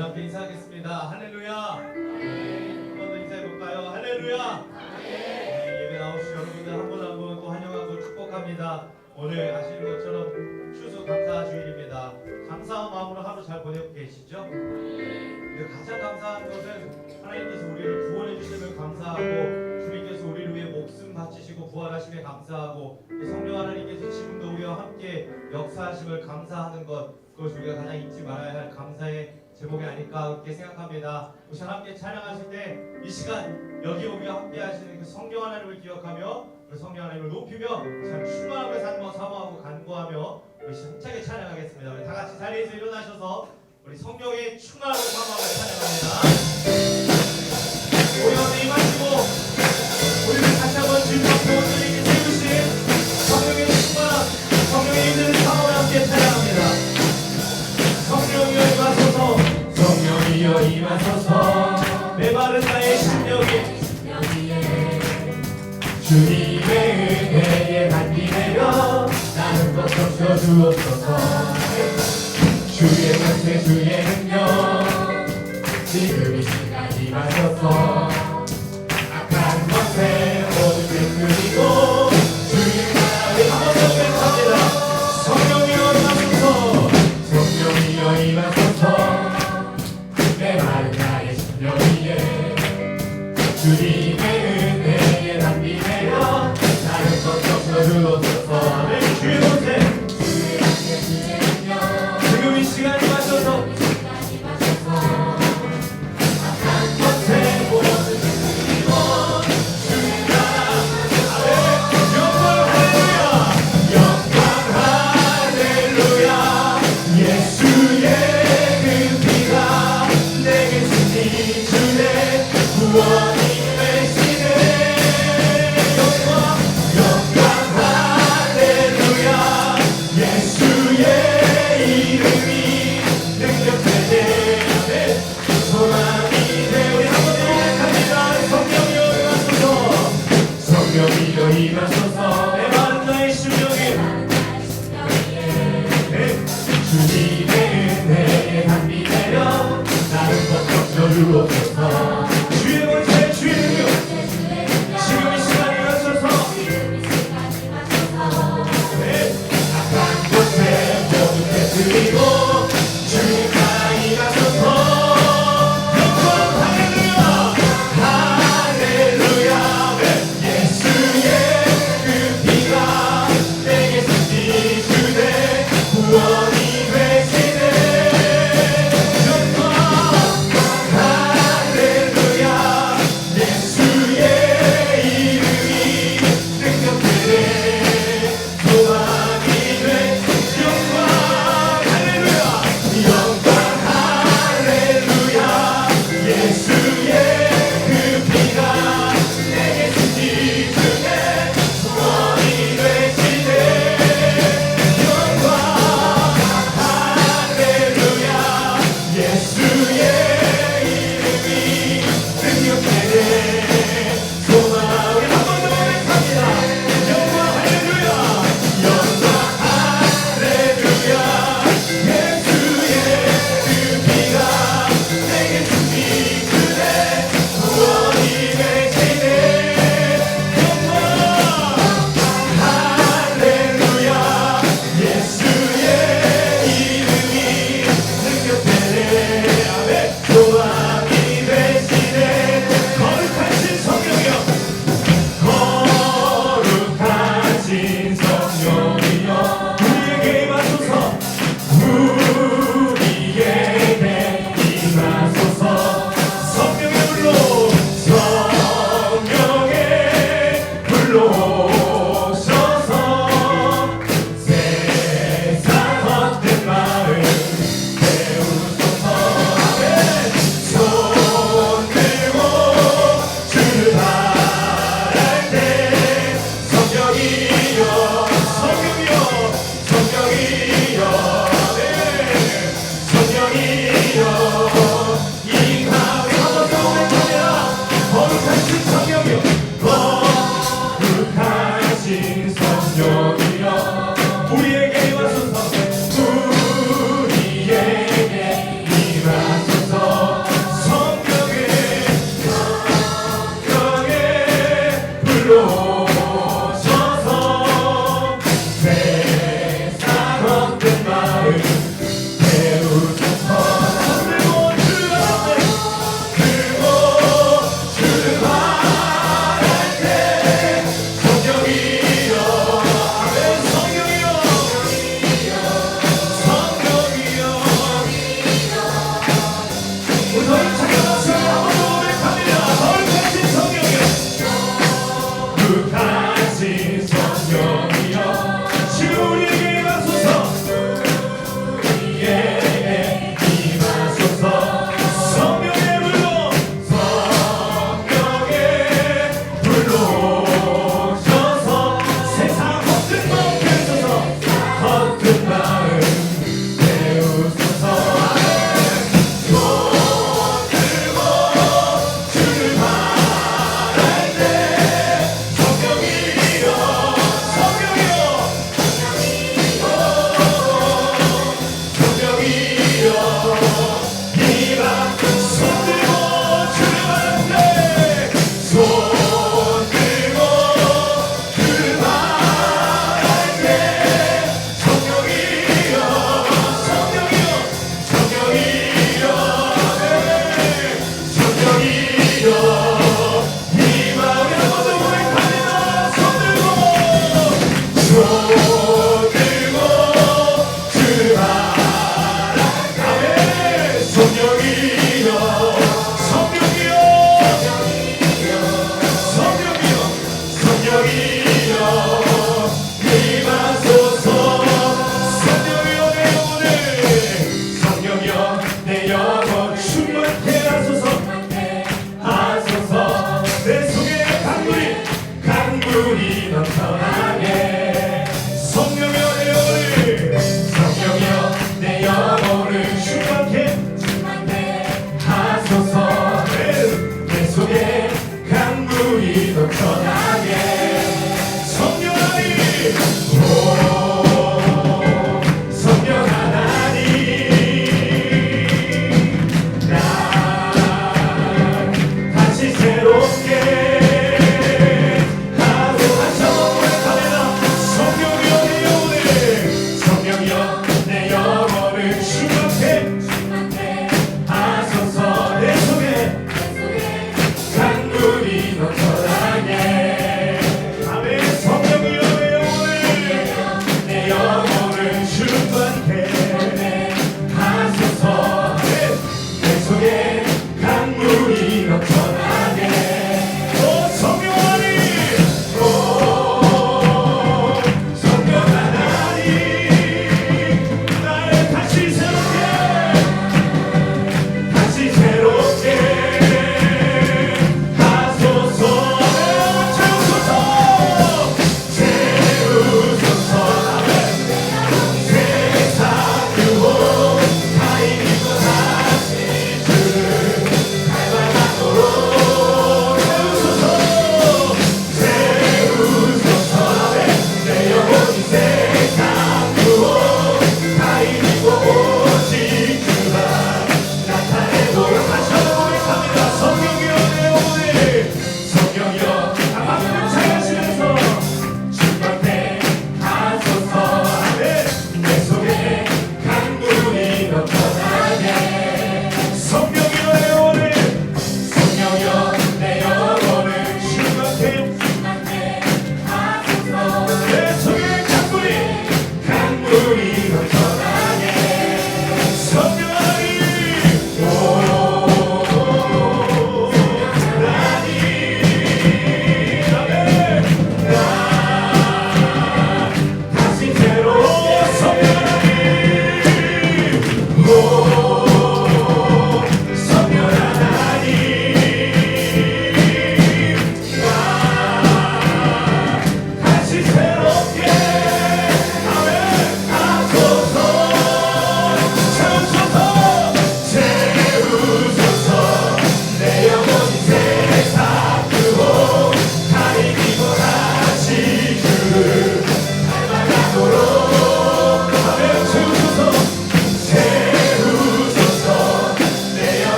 우리 함께 인사하겠습니다. 할렐루야. 한 번 더 인사해볼까요? 할렐루야. 예배 나오신 여러분들 한 분 한 분 또 환영하고 축복합니다. 오늘 아시는 것처럼 추수 감사 주일입니다. 감사한 마음으로 하루 잘 보내고 계시죠? 가장 감사한 것은 하나님께서 우리를 구원해 주심을 감사하고, 주님께서 우리를 위해 목숨 바치시고 부활하심에 감사하고, 성령 하나님께서 지금도 우리와 함께 역사하심을 감사하는 것, 그것이 우리가 가장 잊지 말아야 할 감사의 제목이 아닐까 그렇게 생각합니다. 우리 함께 찬양하실 때 이 시간 여기 우리와 함께 하시는 그 성령 하나님을 기억하며 그 성령 하나님을 높이며 참 충만함을 사모하고 간구하며 우리 힘차게 찬양하겠습니다. 우리 다 같이 자리에서 일어나셔서 우리 성령의 충만함을 사모하며 찬양합니다. 우리 가운데 임하시고 우리를 다시 한번 주님과 구원자님께 세우신 성령의 충만함, 성령의 인을 사모하며 함께 찬양합니다. 성령이여 임하소서, 성령이여 임하소서, 메마른 나의 심령에 주님의 은혜에 반기되며 나는 것 덮쳐주옵소서. 주의 권세 주의 능력 지금 이 시간 임하소서. 악한 것에 모두 깨뜨리고 주의 나라를 한번 고백합니다. 성령이여 임하소서, 성령이여 임하소서, 메마른 나의 심령 위에 주님의 은혜에 담비되어 나를 것 덮쳐주옵소서. 주의 권세 지금 이 시간이 마셔서 악한 것에 모두 깨뜨리고 주의 나라 영광 할렐루야, 영광 할렐루야. 예수의 그 피가 내게 승리 주네 구원이 되시네. 영광 할렐루야. 예수의 이름이 능력되네 소망이 돼. 우리 한번 고백합니다. 성령이여 임하소서, 성령이여 임하소서, 메마른 나의 심령에 주님의 은혜에 담비되려 나를 것 덮쳐주옵소서. 주의 권세 주의 능력 지금 이 시간에 일어서서 악한 것에 모두 깨뜨리고 주님 나라 임하소서. 영광 할렐루야, 할렐루야. 예수의 그 피가 내게 승리 주네 구원이 되시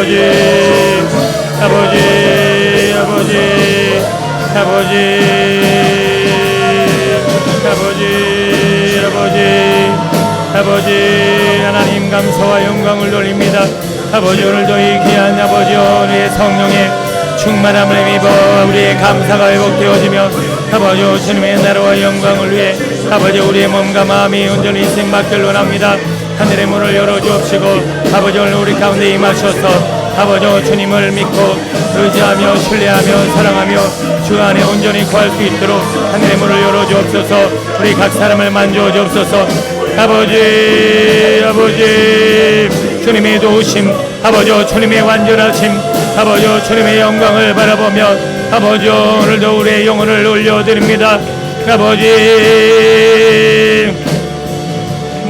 아버지 아버지 아버지 아버지 아버지 아버지 아버지 하나님 감사와 영광을 돌립니다. 아버지 오늘도 이 귀한 아버지 우리의 성령의 충만함을 입어 우리의 감사가 회복되어지며 아버지 주님의 나라와 영광을 위해 아버지 우리의 몸과 마음이 온전히 생받길 원합니다. 하늘의 문을 열어주옵시고 아버지 오늘 우리 가운데 임하셔서 아버지 주님을 믿고 의지하며 신뢰하며 사랑하며 주 안에 온전히 거할 수 있도록 하늘의 문을 열어주옵소서. 우리 각 사람을 만져 주옵소서. 아버지 아버지 주님의 도우심 아버지 주님의 완전하심 아버지 주님의 영광을 바라보며 아버지 오늘도 우리의 영혼을 올려드립니다. 아버지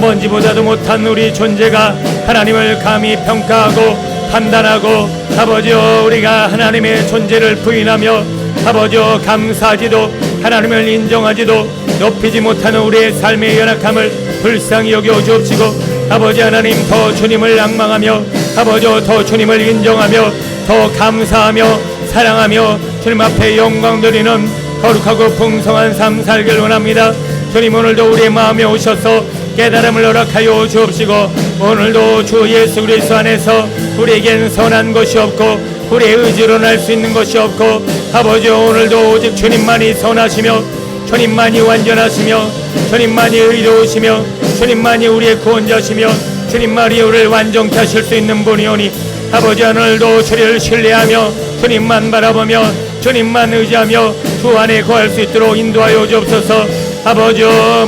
먼지보다도 못한 우리 존재가 하나님을 감히 평가하고 판단하고 아버지 우리가 하나님의 존재를 부인하며 아버지 감사하지도 하나님을 인정하지도 높이지 못하는 우리의 삶의 연약함을 불쌍히 여겨 주옵시고 아버지 하나님 더 주님을 앙망하며 아버지 더 주님을 인정하며 더 감사하며 사랑하며 주님 앞에 영광 드리는 거룩하고 풍성한 삶 살길 원합니다. 주님 오늘도 우리의 마음에 오셔서 깨달음을 허락하여 주옵시고 오늘도 주 예수 그리스도 안에서 우리에겐 선한 것이 없고 우리의 의지로 날 수 있는 것이 없고 아버지 오늘도 오직 주님만이 선하시며 주님만이 완전하시며 주님만이 의로우시며 주님만이 우리의 구원자시며 주님만이 우리를 완전케 하실 수 있는 분이오니 아버지 오늘도 주를 신뢰하며 주님만 바라보며 주님만 의지하며 주 안에 거할 수 있도록 인도하여 주옵소서. 아버지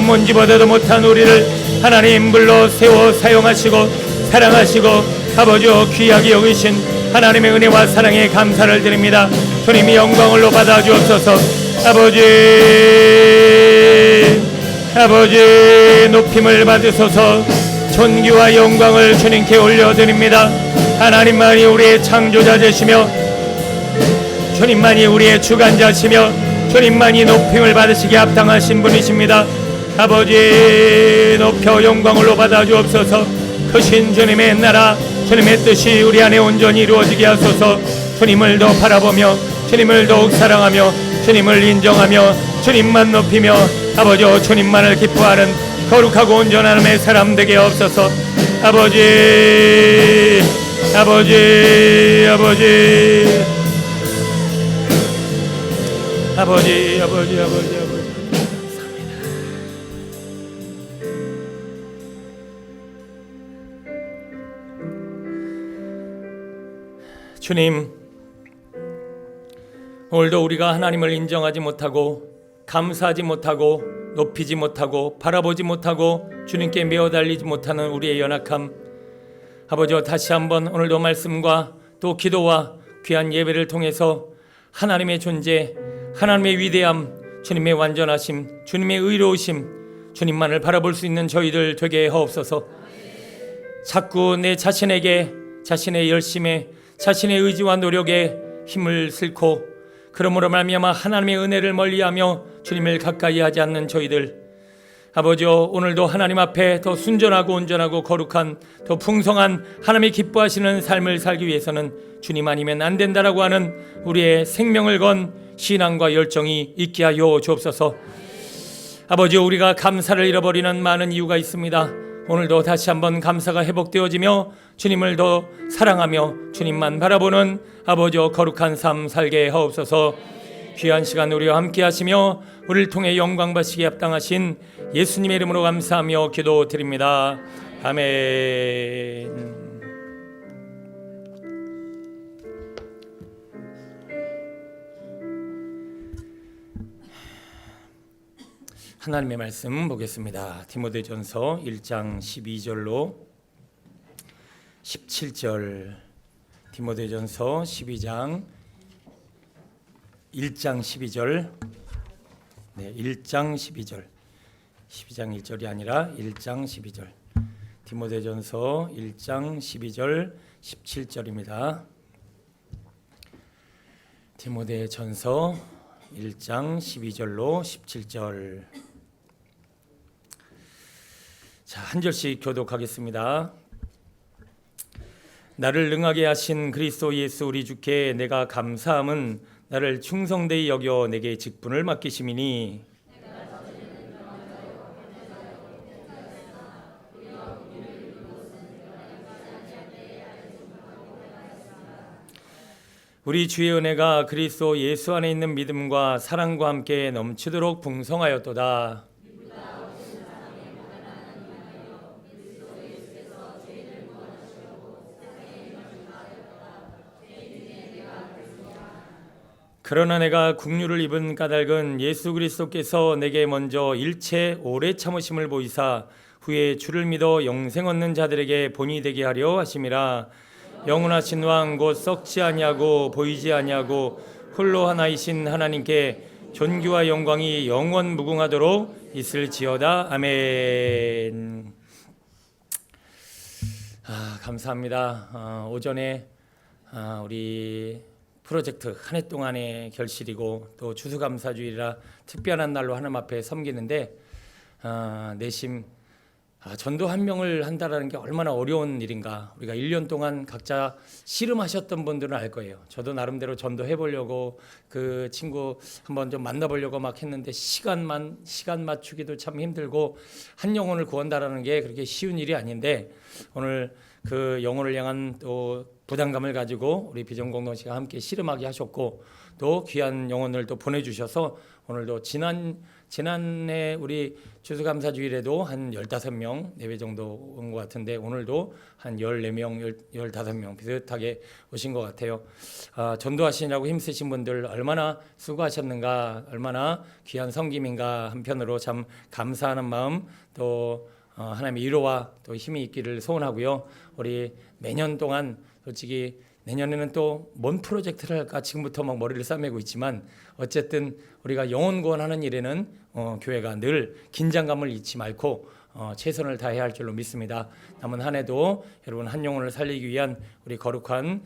먼지보다도 못한 우리를 하나님 불러 세워 사용하시고 사랑하시고 아버지 귀하게 여기신 하나님의 은혜와 사랑에 감사를 드립니다. 주님이 영광을 받아 주옵소서. 아버지 높임을 받으소서. 존귀와 영광을 주님께 올려드립니다. 하나님만이 우리의 창조자 되시며 주님만이 우리의 주관자시며 주님만이 높임을 받으시기에 합당하신 분이십니다. 아버지 높여 영광을 받아 주옵소서. 크신 주님의 나라 주님의 뜻이 우리 안에 온전히 이루어지게 하소서. 주님을 더 바라보며 주님을 더욱 사랑하며 주님을 인정하며 주님만 높이며 아버지 주님만을 기뻐하는 거룩하고 온전한 의 사람 되게 없소서. 아버지 아버지 아버지 아버지 아버지 아버지 아버지 주님 오늘도 우리가 하나님을 인정하지 못하고 감사하지 못하고 높이지 못하고 바라보지 못하고 주님께 메어 달리지 못하는 우리의 연약함 아버지 다시 한번 오늘도 말씀과 또 기도와 귀한 예배를 통해서 하나님의 존재 하나님의 위대함 주님의 완전하심 주님의 의로우심 주님만을 바라볼 수 있는 저희들 되게 하옵소서. 자꾸 내 자신에게 자신의 열심에 자신의 의지와 노력에 힘을 싣고 그러므로 말미암아 하나님의 은혜를 멀리하며 주님을 가까이 하지 않는 저희들 아버지 오늘도 하나님 앞에 더 순전하고 온전하고 거룩한 더 풍성한 하나님이 기뻐하시는 삶을 살기 위해서는 주님 아니면 안 된다라고 하는 우리의 생명을 건 신앙과 열정이 있게 하여 주옵소서. 아버지 우리가 감사를 잃어버리는 많은 이유가 있습니다. 오늘도 다시 한번 감사가 회복되어지며 주님을 더 사랑하며 주님만 바라보는 아버지 거룩한 삶 살게 하옵소서. 귀한 시간 우리와 함께 하시며 우리를 통해 영광 받으시기에 합당하신 예수님의 이름으로 감사하며 기도드립니다. 아멘. 하나님의 말씀 보겠습니다. 디모데전서 1장 12절로 17절 디모데전서 12장 1장 12절 1장 12절 12장 1절이 아니라 1장 12절 디모데전서 1장 12절 17절입니다. 디모데전서 1장 12절로 17절 자, 한 절씩 교독하겠습니다. 나를 능하게 하신 그리스도 예수 우리 주께 내가 감사함은 나를 충성되이 여겨 내게 직분을 맡기심이니 우리 주의 은혜가 그리스도 예수 안에 있는 믿음과 사랑과 함께 넘치도록 풍성하였도다. 그러나 내가 국류를 입은 까닭은 예수 그리스도께서 내게 먼저 일체 오래 참으심을 보이사 후에 주를 믿어 영생 얻는 자들에게 본이 되게 하려 하심이라. 영원하신 왕 곧 썩지 아니하고 보이지 아니하고 홀로 하나이신 하나님께 존귀와 영광이 영원 무궁하도록 있을지어다. 아멘. 감사합니다. 오전에 우리 프로젝트 한 해 동안의 결실이고 또 추수감사주일이라 특별한 날로 하나님 앞에 섬기는데 내심 전도 한 명을 한다라는 게 얼마나 어려운 일인가. 우리가 1년 동안 각자 씨름하셨던 분들은 알 거예요. 저도 나름대로 전도해 보려고 그 친구 한번 좀 만나보려고 막 했는데 시간 맞추기도 참 힘들고 한 영혼을 구한다라는 게 그렇게 쉬운 일이 아닌데 오늘 그 영혼을 향한 또 부담감을 가지고 우리 비전공동체가 함께 씨름하게 하셨고 또 귀한 영혼을 또 보내주셔서 오늘도 지난해 우리 추수감사주일에도 한 15명 4배 정도 온 것 같은데 오늘도 한 14명 15명 비슷하게 오신 것 같아요. 전도하시느라고 힘쓰신 분들 얼마나 수고하셨는가, 얼마나 귀한 섬김인가. 한편으로 참 감사하는 마음 또 하나님의 위로와 또 힘이 있기를 소원하고요. 우리 매년 동안 솔직히 내년에는 또 뭔 프로젝트를 할까 지금부터 막 머리를 싸매고 있지만 어쨌든 우리가 영혼 구원하는 일에는 교회가 늘 긴장감을 잊지 말고 최선을 다해야 할 줄로 믿습니다. 남은 한 해도 여러분 한 영혼을 살리기 위한 우리 거룩한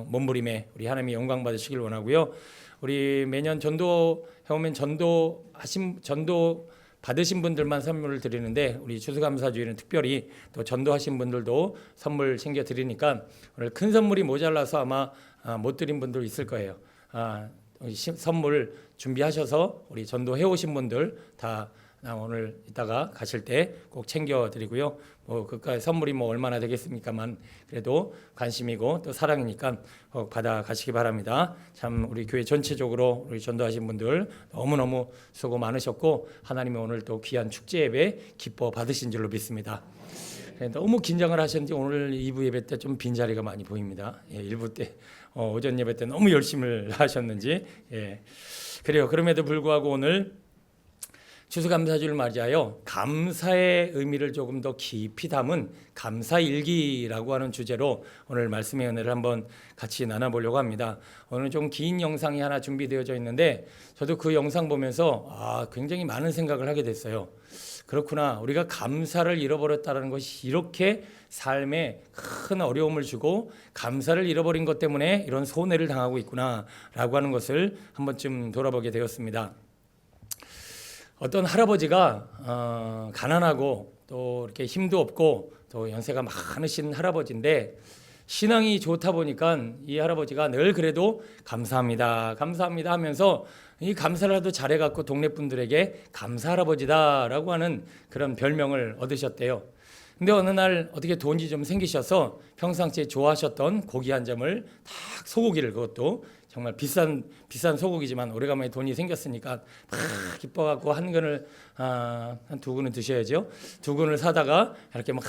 몸부림에 우리 하나님의 영광 받으시길 원하고요. 우리 매년 전도 해오면 전도 받으신 분들만 선물을 드리는데 우리 추수감사주일은 특별히 또 전도하신 분들도 선물 챙겨 드리니까 오늘 큰 선물이 모자라서 아마 못 드린 분들 있을 거예요. 선물 준비하셔서 우리 전도해 오신 분들 다 오늘 이따가 가실 때 꼭 챙겨 드리고요. 그까지 선물이 얼마나 되겠습니까만 그래도 관심이고 또 사랑이니까 꼭 받아 가시기 바랍니다. 참 우리 교회 전체적으로 우리 전도하신 분들 너무너무 수고 많으셨고 하나님이 오늘 또 귀한 축제 예배 기뻐 받으신 줄로 믿습니다. 너무 긴장을 하셨는지 오늘 2부 예배 때 좀 빈자리가 많이 보입니다. 1부 때 오전 예배 때 너무 열심히 하셨는지 그래요. 그럼에도 불구하고 오늘 추수감사주를 맞이하여 감사의 의미를 조금 더 깊이 담은 감사일기라고 하는 주제로 오늘 말씀의 은혜를 한번 같이 나눠보려고 합니다. 오늘 좀 긴 영상이 하나 준비되어져 있는데 저도 그 영상 보면서 굉장히 많은 생각을 하게 됐어요. 그렇구나. 우리가 감사를 잃어버렸다는 것이 이렇게 삶에 큰 어려움을 주고 감사를 잃어버린 것 때문에 이런 손해를 당하고 있구나라고 하는 것을 한 번쯤 돌아보게 되었습니다. 어떤 할아버지가 가난하고 또 이렇게 힘도 없고 또 연세가 많으신 할아버지인데 신앙이 좋다 보니까 이 할아버지가 늘 그래도 감사합니다 하면서 이 감사라도 잘해갖고 동네 분들에게 감사 할아버지다라고 하는 그런 별명을 얻으셨대요. 근데 어느 날 어떻게 돈이 좀 생기셔서 평상시에 좋아하셨던 고기 한 점을 딱 소고기를, 그것도 정말 비싼 소고기지만 오래간만에 돈이 생겼으니까 막 기뻐갖고 한 근을 한 2근은 드셔야죠. 2근을 사다가 이렇게 막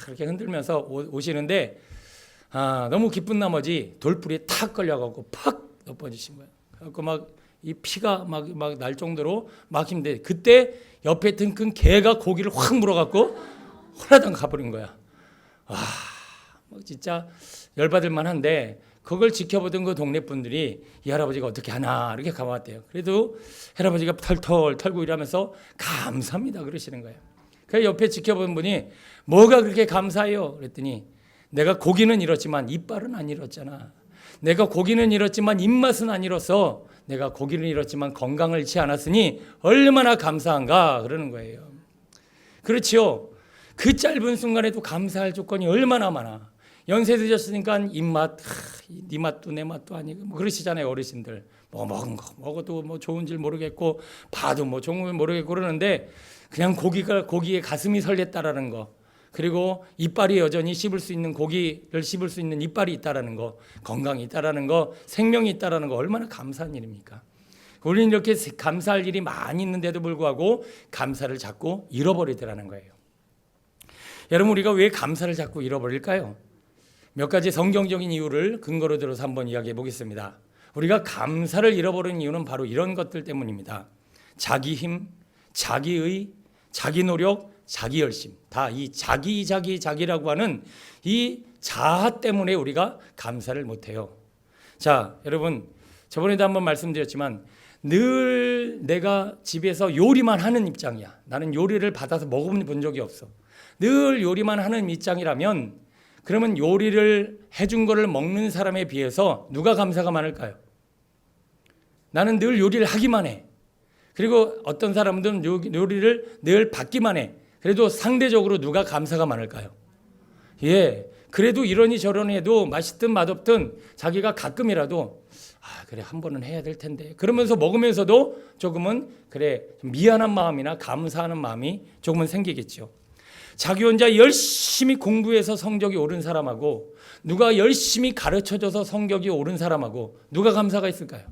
그렇게 흔들면서 오시는데 너무 기쁜 나머지 돌뿌리에 탁 걸려갖고 팍 엎어지신 거예요. 그래갖고 막 이 피가 막 날 정도로 막힘데 그때 옆에 등큰 개가 고기를 확 물어갖고 호라당 가버린 거야. 진짜 열받을 만한데 그걸 지켜보던 그 동네 분들이 이 할아버지가 어떻게 하나 이렇게 가봤대요. 그래도 할아버지가 털털 털고 이러면서 감사합니다 그러시는 거예요. 그 옆에 지켜본 분이 뭐가 그렇게 감사해요? 그랬더니 내가 고기는 잃었지만 이빨은 안 잃었잖아. 내가 고기는 잃었지만 입맛은 안 잃었어. 내가 고기는 잃었지만 건강을 잃지 않았으니 얼마나 감사한가 그러는 거예요. 그렇지요. 그 짧은 순간에도 감사할 조건이 얼마나 많아. 연세 드셨으니까 입맛, 네 맛도 내 맛도 아니고 뭐 그러시잖아요. 어르신들. 뭐 먹은 거 먹어도 뭐 좋은 줄 모르겠고 봐도 뭐 좋은 줄 모르겠고 그러는데 그냥 고기에 가슴이 설렜다라는 거, 그리고 이빨이 여전히 씹을 수 있는 고기를 씹을 수 있는 이빨이 있다라는 거, 건강이 있다라는 거, 생명이 있다라는 거 얼마나 감사한 일입니까? 우리는 이렇게 감사할 일이 많이 있는데도 불구하고 감사를 자꾸 잃어버리더라는 거예요. 여러분, 우리가 왜 감사를 자꾸 잃어버릴까요? 몇 가지 성경적인 이유를 근거로 들어서 한번 이야기해 보겠습니다. 우리가 감사를 잃어버리는 이유는 바로 이런 것들 때문입니다. 자기 힘, 자기의, 자기 노력, 자기 열심, 다 이 자기라고 하는 이 자아 때문에 우리가 감사를 못해요. 자, 여러분, 저번에도 한번 말씀드렸지만 늘 내가 집에서 요리만 하는 입장이야. 나는 요리를 받아서 먹어본 적이 없어. 늘 요리만 하는 입장이라면 그러면 요리를 해준 거를 먹는 사람에 비해서 누가 감사가 많을까요? 나는 늘 요리를 하기만 해. 그리고 어떤 사람들은 요리를 늘 받기만 해. 그래도 상대적으로 누가 감사가 많을까요? 예, 그래도 이러니 저러니 해도 맛있든 맛없든 자기가 가끔이라도 그래 한 번은 해야 될 텐데 그러면서 먹으면서도 조금은 그래 미안한 마음이나 감사하는 마음이 조금은 생기겠죠. 자기 혼자 열심히 공부해서 성적이 오른 사람하고 누가 열심히 가르쳐줘서 성적이 오른 사람하고 누가 감사가 있을까요?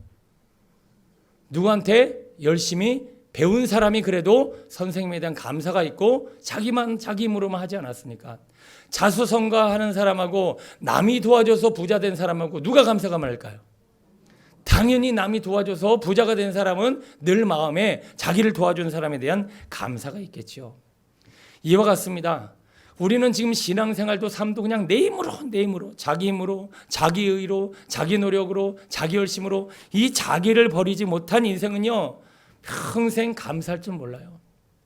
누구한테 열심히 배운 사람이 그래도 선생님에 대한 감사가 있고 자기만 자기 힘으로만 하지 않았습니까? 자수성가하는 사람하고 남이 도와줘서 부자 된 사람하고 누가 감사가 많을까요? 당연히 남이 도와줘서 부자가 된 사람은 늘 마음에 자기를 도와준 사람에 대한 감사가 있겠죠. 이와 같습니다. 우리는 지금 신앙생활도 삶도 그냥 내 힘으로 자기 힘으로 자기 의로 자기 노력으로 자기 열심으로 이 자기를 버리지 못한 인생은요 평생 감사할 줄 몰라요.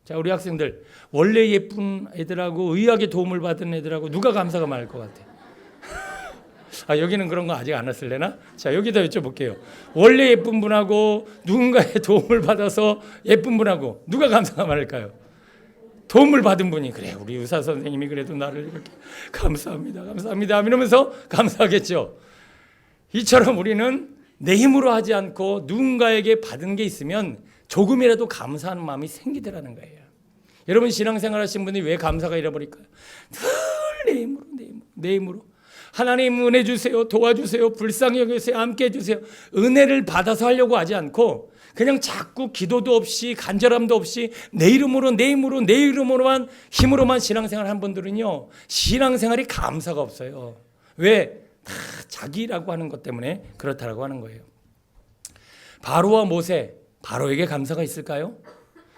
자, 우리 학생들 원래 예쁜 애들하고 의학의 도움을 받은 애들하고 누가 감사가 많을 것 같아? 여기는 그런 거 아직 안 왔을래나? 자, 여기다 여쭤볼게요. 원래 예쁜 분하고 누군가의 도움을 받아서 예쁜 분하고 누가 감사가 많을까요? 도움을 받은 분이 그래 우리 의사 선생님이 그래도 나를 이렇게 감사합니다 이러면서 감사하겠죠. 이처럼 우리는 내 힘으로 하지 않고 누군가에게 받은 게 있으면 조금이라도 감사하는 마음이 생기더라는 거예요. 여러분 신앙생활 하신 분이 왜 감사가 잃어버릴까요? 늘 내 힘으로 하나님 은혜 주세요, 도와주세요, 불쌍히 여기세요, 함께 해주세요. 은혜를 받아서 하려고 하지 않고 그냥 자꾸 기도도 없이 간절함도 없이 내 이름으로만 힘으로만 신앙생활 한 분들은요 신앙생활이 감사가 없어요. 왜? 다 자기라고 하는 것 때문에 그렇다라고 하는 거예요. 바로와 모세, 바로에게 감사가 있을까요?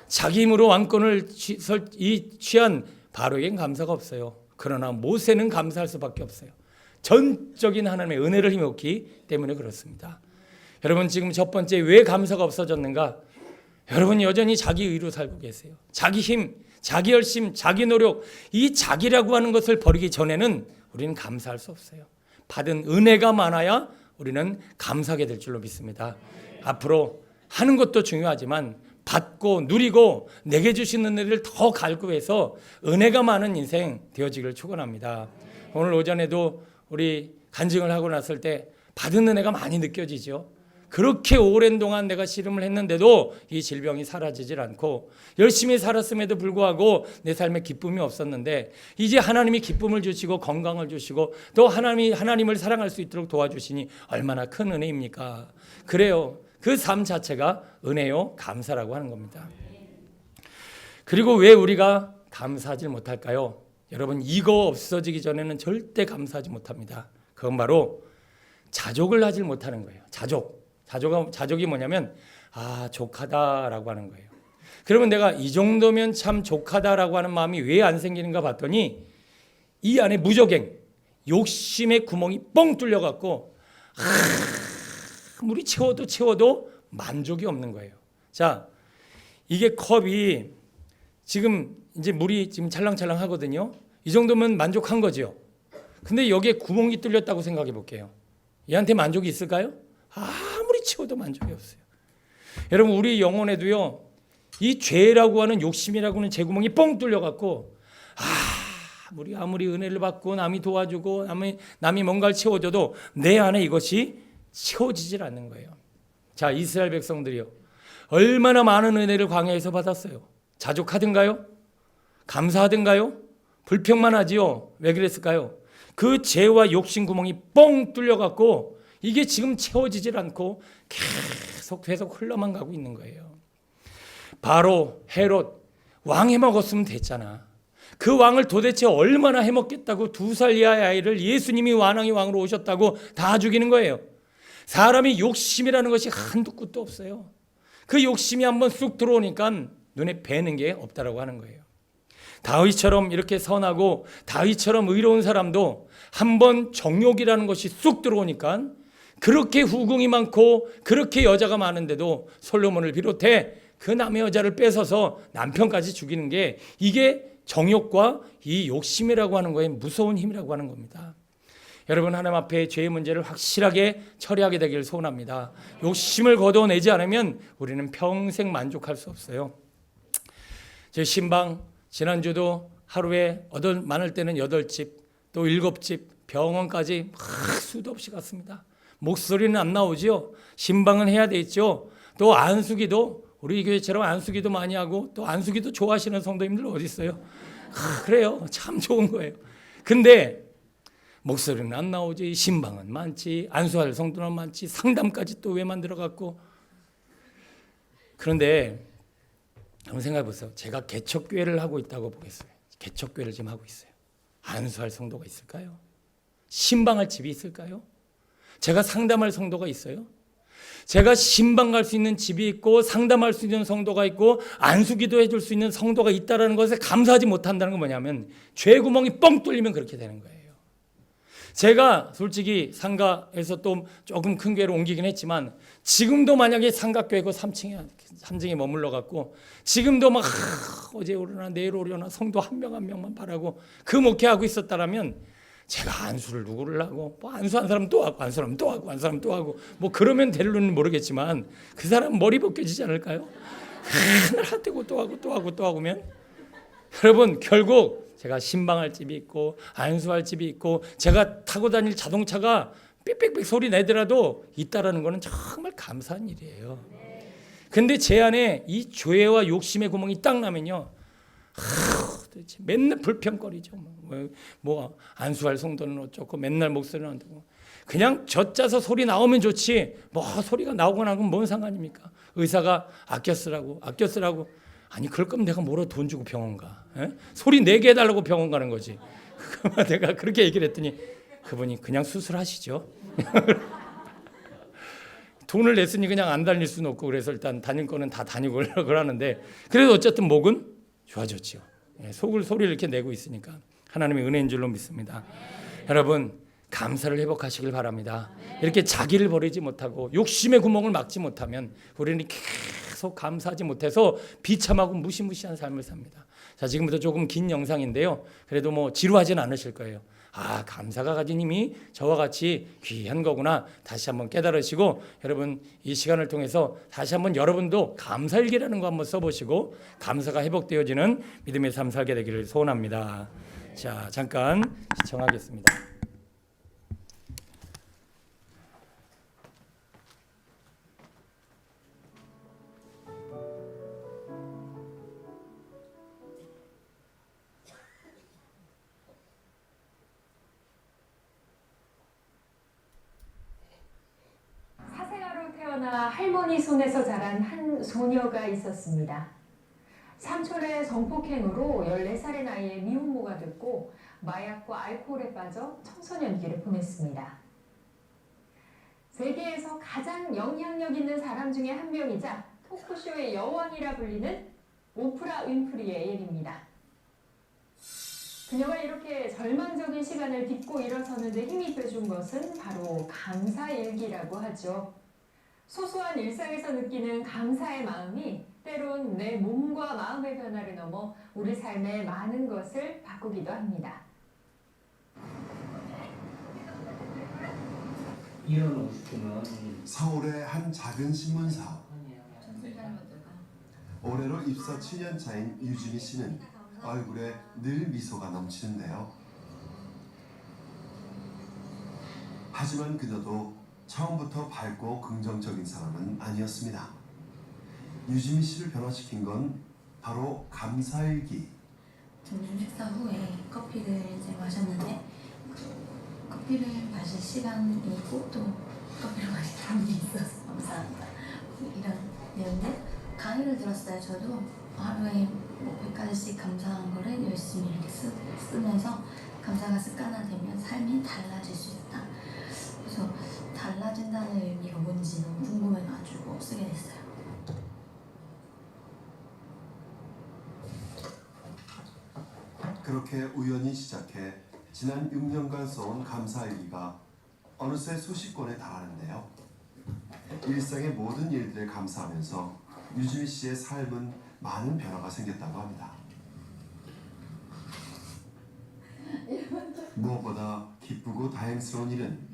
자기 힘으로 왕권을 취한 바로에겐 감사가 없어요. 그러나 모세는 감사할 수밖에 없어요. 전적인 하나님의 은혜를 힘입었기 때문에 그렇습니다. 여러분 지금 첫 번째 왜 감사가 없어졌는가? 여러분 여전히 자기 의로 살고 계세요. 자기 힘, 자기 열심, 자기 노력, 이 자기라고 하는 것을 버리기 전에는 우리는 감사할 수 없어요. 받은 은혜가 많아야 우리는 감사하게 될 줄로 믿습니다. 앞으로 하는 것도 중요하지만 받고 누리고 내게 주신 은혜를 더 갈구해서 은혜가 많은 인생 되어지기를 축원합니다. 오늘 오전에도 우리 간증을 하고 났을 때 받은 은혜가 많이 느껴지죠. 그렇게 오랜 동안 내가 씨름을 했는데도 이 질병이 사라지질 않고 열심히 살았음에도 불구하고 내 삶에 기쁨이 없었는데 이제 하나님이 기쁨을 주시고 건강을 주시고 또 하나님을 사랑할 수 있도록 도와주시니 얼마나 큰 은혜입니까? 그래요. 그 삶 자체가 은혜요 감사라고 하는 겁니다. 그리고 왜 우리가 감사하지 못할까요? 여러분 이거 없어지기 전에는 절대 감사하지 못합니다. 그건 바로 자족을 하지 못하는 거예요. 자족이 뭐냐면 족하다라고 하는 거예요. 그러면 내가 이 정도면 참 족하다라고 하는 마음이 왜 안 생기는가 봤더니 이 안에 무적행, 욕심의 구멍이 뻥 뚫려갖고 물이 채워도 만족이 없는 거예요. 자, 이게 컵이 지금 이제 물이 지금 찰랑찰랑 하거든요. 이 정도면 만족한 거죠. 근데 여기에 구멍이 뚫렸다고 생각해 볼게요. 얘한테 만족이 있을까요? 아무리 채워도 만족이 없어요. 여러분 우리 영혼에도요 이 죄라고 하는 욕심이라고 하는 재구멍이 뻥 뚫려갖고 아무리 은혜를 받고 남이 도와주고 남이 뭔가를 채워줘도 내 안에 이것이 채워지질 않는 거예요. 자, 이스라엘 백성들이요, 얼마나 많은 은혜를 광야에서 받았어요. 자족하든가요? 감사하든가요? 불평만 하지요. 왜 그랬을까요? 그 죄와 욕심 구멍이 뻥 뚫려갖고 이게 지금 채워지질 않고 계속 흘러만 가고 있는 거예요. 바로 헤롯 왕 해먹었으면 됐잖아. 그 왕을 도대체 얼마나 해먹겠다고 2살 이하의 아이를 예수님이 왕이 왕으로 오셨다고 다 죽이는 거예요. 사람이 욕심이라는 것이 한두 끝도 없어요. 그 욕심이 한번 쑥 들어오니까 눈에 뵈는 게 없다라고 하는 거예요. 다윗처럼 이렇게 선하고 다윗처럼 의로운 사람도 한번 정욕이라는 것이 쑥 들어오니까 그렇게 후궁이 많고 그렇게 여자가 많은데도 솔로몬을 비롯해 그 남의 여자를 뺏어서 남편까지 죽이는 게 이게 정욕과 이 욕심이라고 하는 거에 무서운 힘이라고 하는 겁니다. 여러분, 하나님 앞에 죄의 문제를 확실하게 처리하게 되기를 소원합니다. 욕심을 거둬내지 않으면 우리는 평생 만족할 수 없어요. 제 신방 지난주도 하루에 많을 때는 8집 또 7집 병원까지 막 수도 없이 갔습니다. 목소리는 안 나오지요. 신방은 해야 되겠죠. 또 안수기도 우리 교회처럼 안수기도 많이 하고 또 안수기도 좋아하시는 성도님들 어디 있어요? 그래요. 참 좋은 거예요. 근데 목소리는 안 나오지, 신방은 많지, 안수할 성도는 많지, 상담까지 또 왜 만들어갖고. 그런데 한번 생각해 보세요. 제가 개척교회를 하고 있다고 보겠어요. 개척교회를 지금 하고 있어요. 안수할 성도가 있을까요? 신방할 집이 있을까요? 제가 상담할 성도가 있어요? 제가 신방 갈 수 있는 집이 있고 상담할 수 있는 성도가 있고 안수기도 해줄 수 있는 성도가 있다는 것에 감사하지 못한다는 건 뭐냐면 죄 구멍이 뻥 뚫리면 그렇게 되는 거예요. 제가 솔직히 상가에서 또 조금 큰 교회로 옮기긴 했지만 지금도 만약에 상가교회고 3층에 머물러 갖고 지금도 막 어제 오려나 내일 오려나 성도 한 명 한 명만 바라고 그 목회하고 있었다라면 제가 안수를 누구를 하고 뭐 안수한 사람 또 하고 안수하면 또 하고 안수하면 또 하고 뭐 그러면 될지는 모르겠지만 그 사람 머리 벗겨지지 않을까요? 하늘 핫뜨고 또 하고 또 하고 또 하고면 여러분, 결국 제가 신방할 집이 있고 안수할 집이 있고 제가 타고 다닐 자동차가 삑삑삑 소리 내더라도 있다라는 것은 정말 감사한 일이에요. 근데 제 안에 이 죄와 욕심의 구멍이 딱 나면요, 도대체 맨날 불평거리죠. 뭐 안수할 성도는 어쩌고 맨날 목소리는 안 되고 그냥 젖짜서 소리 나오면 좋지 뭐 소리가 나오거나 하면 뭔 상관입니까? 의사가 아껴 쓰라고 아니 그럴 거면 내가 뭐로 돈 주고 병원 가? 소리 내게 해달라고 병원 가는 거지. 내가 그렇게 얘기를 했더니 그분이 그냥 수술하시죠. 돈을 냈으니 그냥 안 다닐 수는 없고 그래서 일단 다닐 거는 다 다니고 그러는데 그래도 어쨌든 목은 좋아졌죠. 소리를 이렇게 내고 있으니까 하나님의 은혜인 줄로 믿습니다. 여러분, 감사를 회복하시길 바랍니다. 이렇게 자기를 버리지 못하고 욕심의 구멍을 막지 못하면 우리는 계속 감사하지 못해서 비참하고 무시무시한 삶을 삽니다. 자, 지금부터 조금 긴 영상인데요. 그래도 뭐 지루하진 않으실 거예요. 아, 감사가 가진 힘이 저와 같이 귀한 거구나 다시 한번 깨달으시고 여러분 이 시간을 통해서 다시 한번 여러분도 감사일기라는 거 한번 써보시고 감사가 회복되어지는 믿음의 삶 살게 되기를 소원합니다. 자, 잠깐 시청하겠습니다. 태어나 할머니 손에서 자란 한 소녀가 있었습니다. 삼촌의 성폭행으로 14살의 나이에 미혼모가 됐고 마약과 알코올에 빠져 청소년기를 보냈습니다. 세계에서 가장 영향력 있는 사람 중에 한 명이자 토크쇼의 여왕이라 불리는 오프라 윈프리의 얘기입니다. 그녀가 이렇게 절망적인 시간을 딛고 일어서는 데 힘이 돼준 것은 바로 감사일기라고 하죠. 소소한 일상에서 느끼는 감사의 마음이 때론 내 몸과 마음의 변화를 넘어 우리 삶의 많은 것을 바꾸기도 합니다. 이런 오스트는 서울의 한 작은 신문사. 올해로 입사 7년 차인 유진희 씨는 얼굴에 늘 미소가 넘치는데요. 하지만 그녀도 처음부터 밝고 긍정적인 사람은 아니었습니다. 유지미 씨를 변화시킨 건 바로 감사일기. 점심 식사 후에 커피를 이제 마셨는데 커피를 마실 시간이고 또 커피를 마실 사람이 있어서 감사합니다. 이런 내용들 강의를 들었어요. 저도 하루에 뭐 100가지씩 감사한 거를 열심히 이렇게 쓰면서 감사가 습관화되면 삶이 달라질 수 있다. 그래서 달라진다는 의미가 뭔지 너무 궁금해가지고 쓰게 됐어요. 그렇게 우연히 시작해 지난 6년간 써온 감사일기가 어느새 수십 권에 달하는데요. 일상의 모든 일들에 감사하면서 유지미 씨의 삶은 많은 변화가 생겼다고 합니다. 무엇보다 기쁘고 다행스러운 일은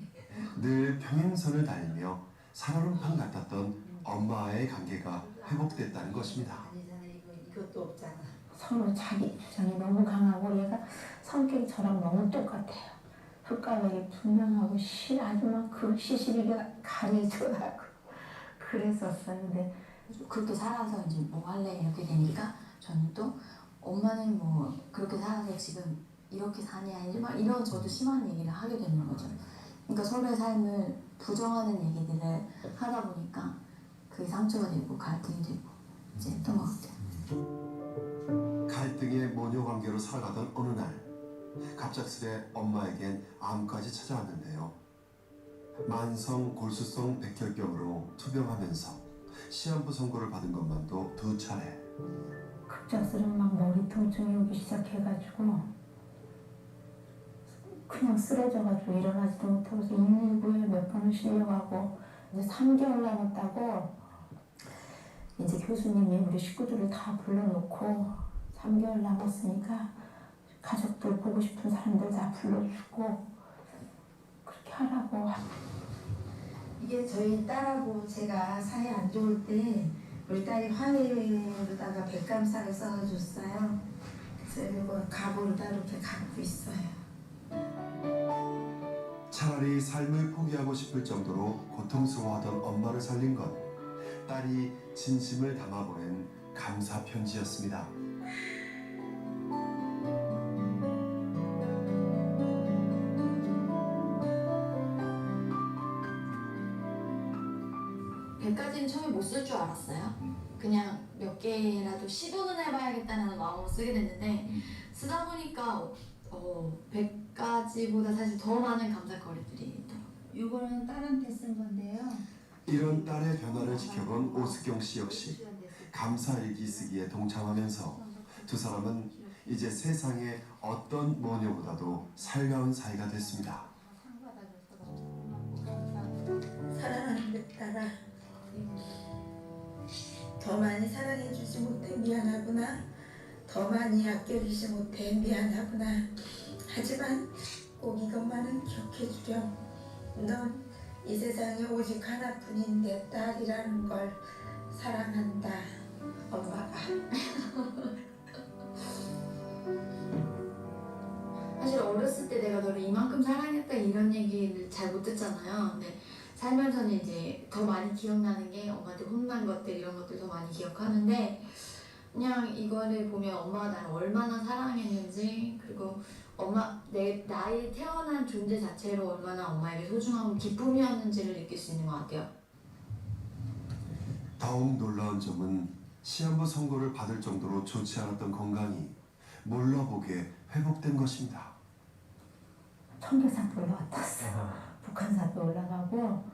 늘 평행선을 달리며 살얼음판 같았던 엄마와의 관계가 회복됐다는 것입니다. 아니잖아. 이것도 없잖아. 서로 자기 주장이 너무 강하고 얘가 성격이 저랑 너무 똑같아요. 흙가락이 분명하고 아주 막 그 시시비가 가려져가고 그랬었었는데 그렇게 살아서 이제 뭐 할래 이렇게 되니까 저는 또 엄마는 뭐 그렇게 살아서 지금 이렇게 사냐 막 이런 저도 심한 얘기를 하게 되는 거죠. 그러니까 서로의 삶을 부정하는 얘기들을 하다 보니까 그게 상처가 되고 갈등이 되고 이제 했던 것 같아요. 갈등의 모녀 관계로 살아가던 어느 날 갑작스레 엄마에겐 암까지 찾아왔는데요. 만성 골수성 백혈병으로 투병하면서 시한부 선고를 받은 것만도 2차례. 급작스레 막 머리 통증이 오기 시작해가지고 그냥 쓰러져가지고 일어나지도 못하고 119에 몇 번을 실려가고 이제 3개월 남았다고 이제 교수님이 우리 식구들을 다 불러놓고 3개월 남았으니까 가족들 보고 싶은 사람들 다 불러주고 그렇게 하라고. 이게 저희 딸하고 제가 사이 안 좋을 때 우리 딸이 화해로다가 백감사를 써줬어요. 그래서 이거 가보를 따로 이렇게 갖고 있어요. 차라리 삶을 포기하고 싶을 정도로 고통스러워하던 엄마를 살린 건 딸이 진심을 담아 보낸 감사 편지였습니다. 백가지는 처음에 못 쓸 줄 알았어요. 그냥 몇 개라도 시도는 해봐야겠다는 마음으로 쓰게 됐는데 쓰다 보니까 100가지보다 사실 더 많은 감사거리들이 있더라고요. 이거는 딸한테 쓴 건데요. 이런 딸의 변화를 지켜본 오수경 씨 역시 감사일기 쓰기에 동참하면서 두 사람은 이제 세상의 어떤 모녀보다도 살가운 사이가 됐습니다. 사랑하는 내 딸아, 더 많이 사랑해주지 못해 미안하구나. 더 많이 아껴주지 못해 미안하구나. 하지만 꼭 이것만은 기억해주렴. 넌 이 세상에 오직 하나뿐인 내 딸이라는 걸 사랑한다. 엄마가. 사실 어렸을 때 내가 너를 이만큼 사랑했다 이런 얘기를 잘 못 듣잖아요. 근데 살면서는 이제 더 많이 기억나는 게 엄마한테 혼난 것들 이런 것들 더 많이 기억하는데 그냥 이거를 보면 엄마가 나를 얼마나 사랑했는지 그리고 나의 태어난 존재 자체로 얼마나 엄마에게 소중하고 기쁨이었는지를 느낄 수 있는 것 같아요. 더욱 놀라운 점은 시한부 선고를 받을 정도로 좋지 않았던 건강이 몰라보게 회복된 것입니다. 청계산도 올라왔었어요. 북한산도 올라가고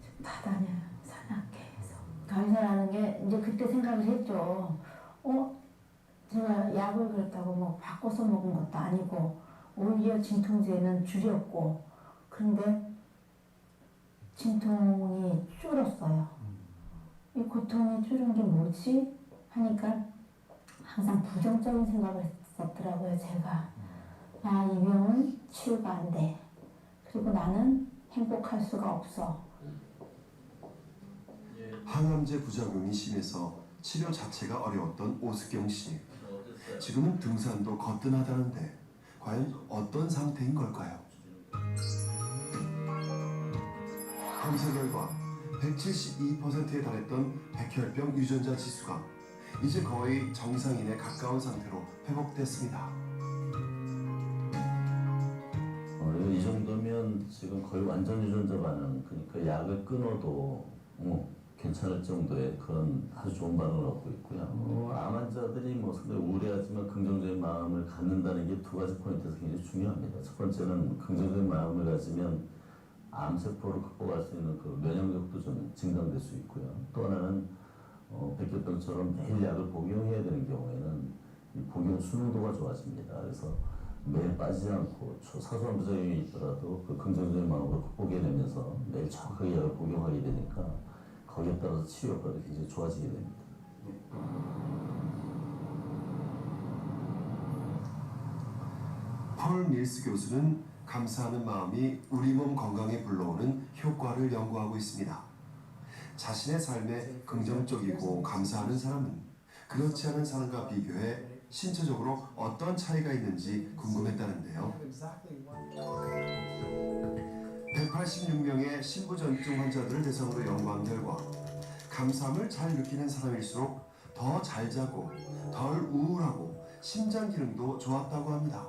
지금 다 다녀요. 산악회에서. 감사라는 게 이제 그때 생각을 했죠. 제가 약을 그랬다고 뭐 바꿔서 먹은 것도 아니고 오히려 진통제는 줄였고 그런데 진통이 줄었어요. 이 고통이 줄은 게 뭐지? 하니까 항상 부정적인 생각을 했었더라고요. 제가 이 병은 치유가 안 돼. 그리고 나는 행복할 수가 없어. 항암제 부작용이 심해서 치료 자체가 어려웠던 오수경 씨. 지금은 등산도 거뜬하다는데 과연 어떤 상태인 걸까요? 검사 결과 172%에 달했던 백혈병 유전자 지수가 이제 거의 정상인에 가까운 상태로 회복됐습니다. 이 정도면 지금 거의 완전 유전자 반응, 그러니까 약을 끊어도 괜찮을 정도의 그런 아주 좋은 반응을 얻고 있고요. 암 환자들이 상당히 우울해하지만 긍정적인 마음을 갖는다는 게 두 가지 포인트에서 굉장히 중요합니다. 첫 번째는 긍정적인 마음을 가지면 암세포를 극복할 수 있는 그 면역력도 좀 증강될 수 있고요. 또 하나는 백혈병처럼 매일 약을 복용해야 되는 경우에는 이 복용 순응도가 좋아집니다. 그래서 매일 빠지지 않고 사소한 부작용이 있더라도 그 긍정적인 마음으로 극복해내면서 매일 정확하게 약을 복용하게 되니까 거기에 따라서 치유 효과도 굉장히 좋아지게 됩니다. 폴 밀스 교수는 감사하는 마음이 우리 몸 건강에 불러오는 효과를 연구하고 있습니다. 자신의 삶에 긍정적이고 감사하는 사람은 그렇지 않은 사람과 비교해 신체적으로 어떤 차이가 있는지 궁금했다는데요. 186명의 신부전증 환자들을 대상으로 연구한 결과 감사함을 잘 느끼는 사람일수록 더 잘 자고 덜 우울하고 심장 기능도 좋았다고 합니다.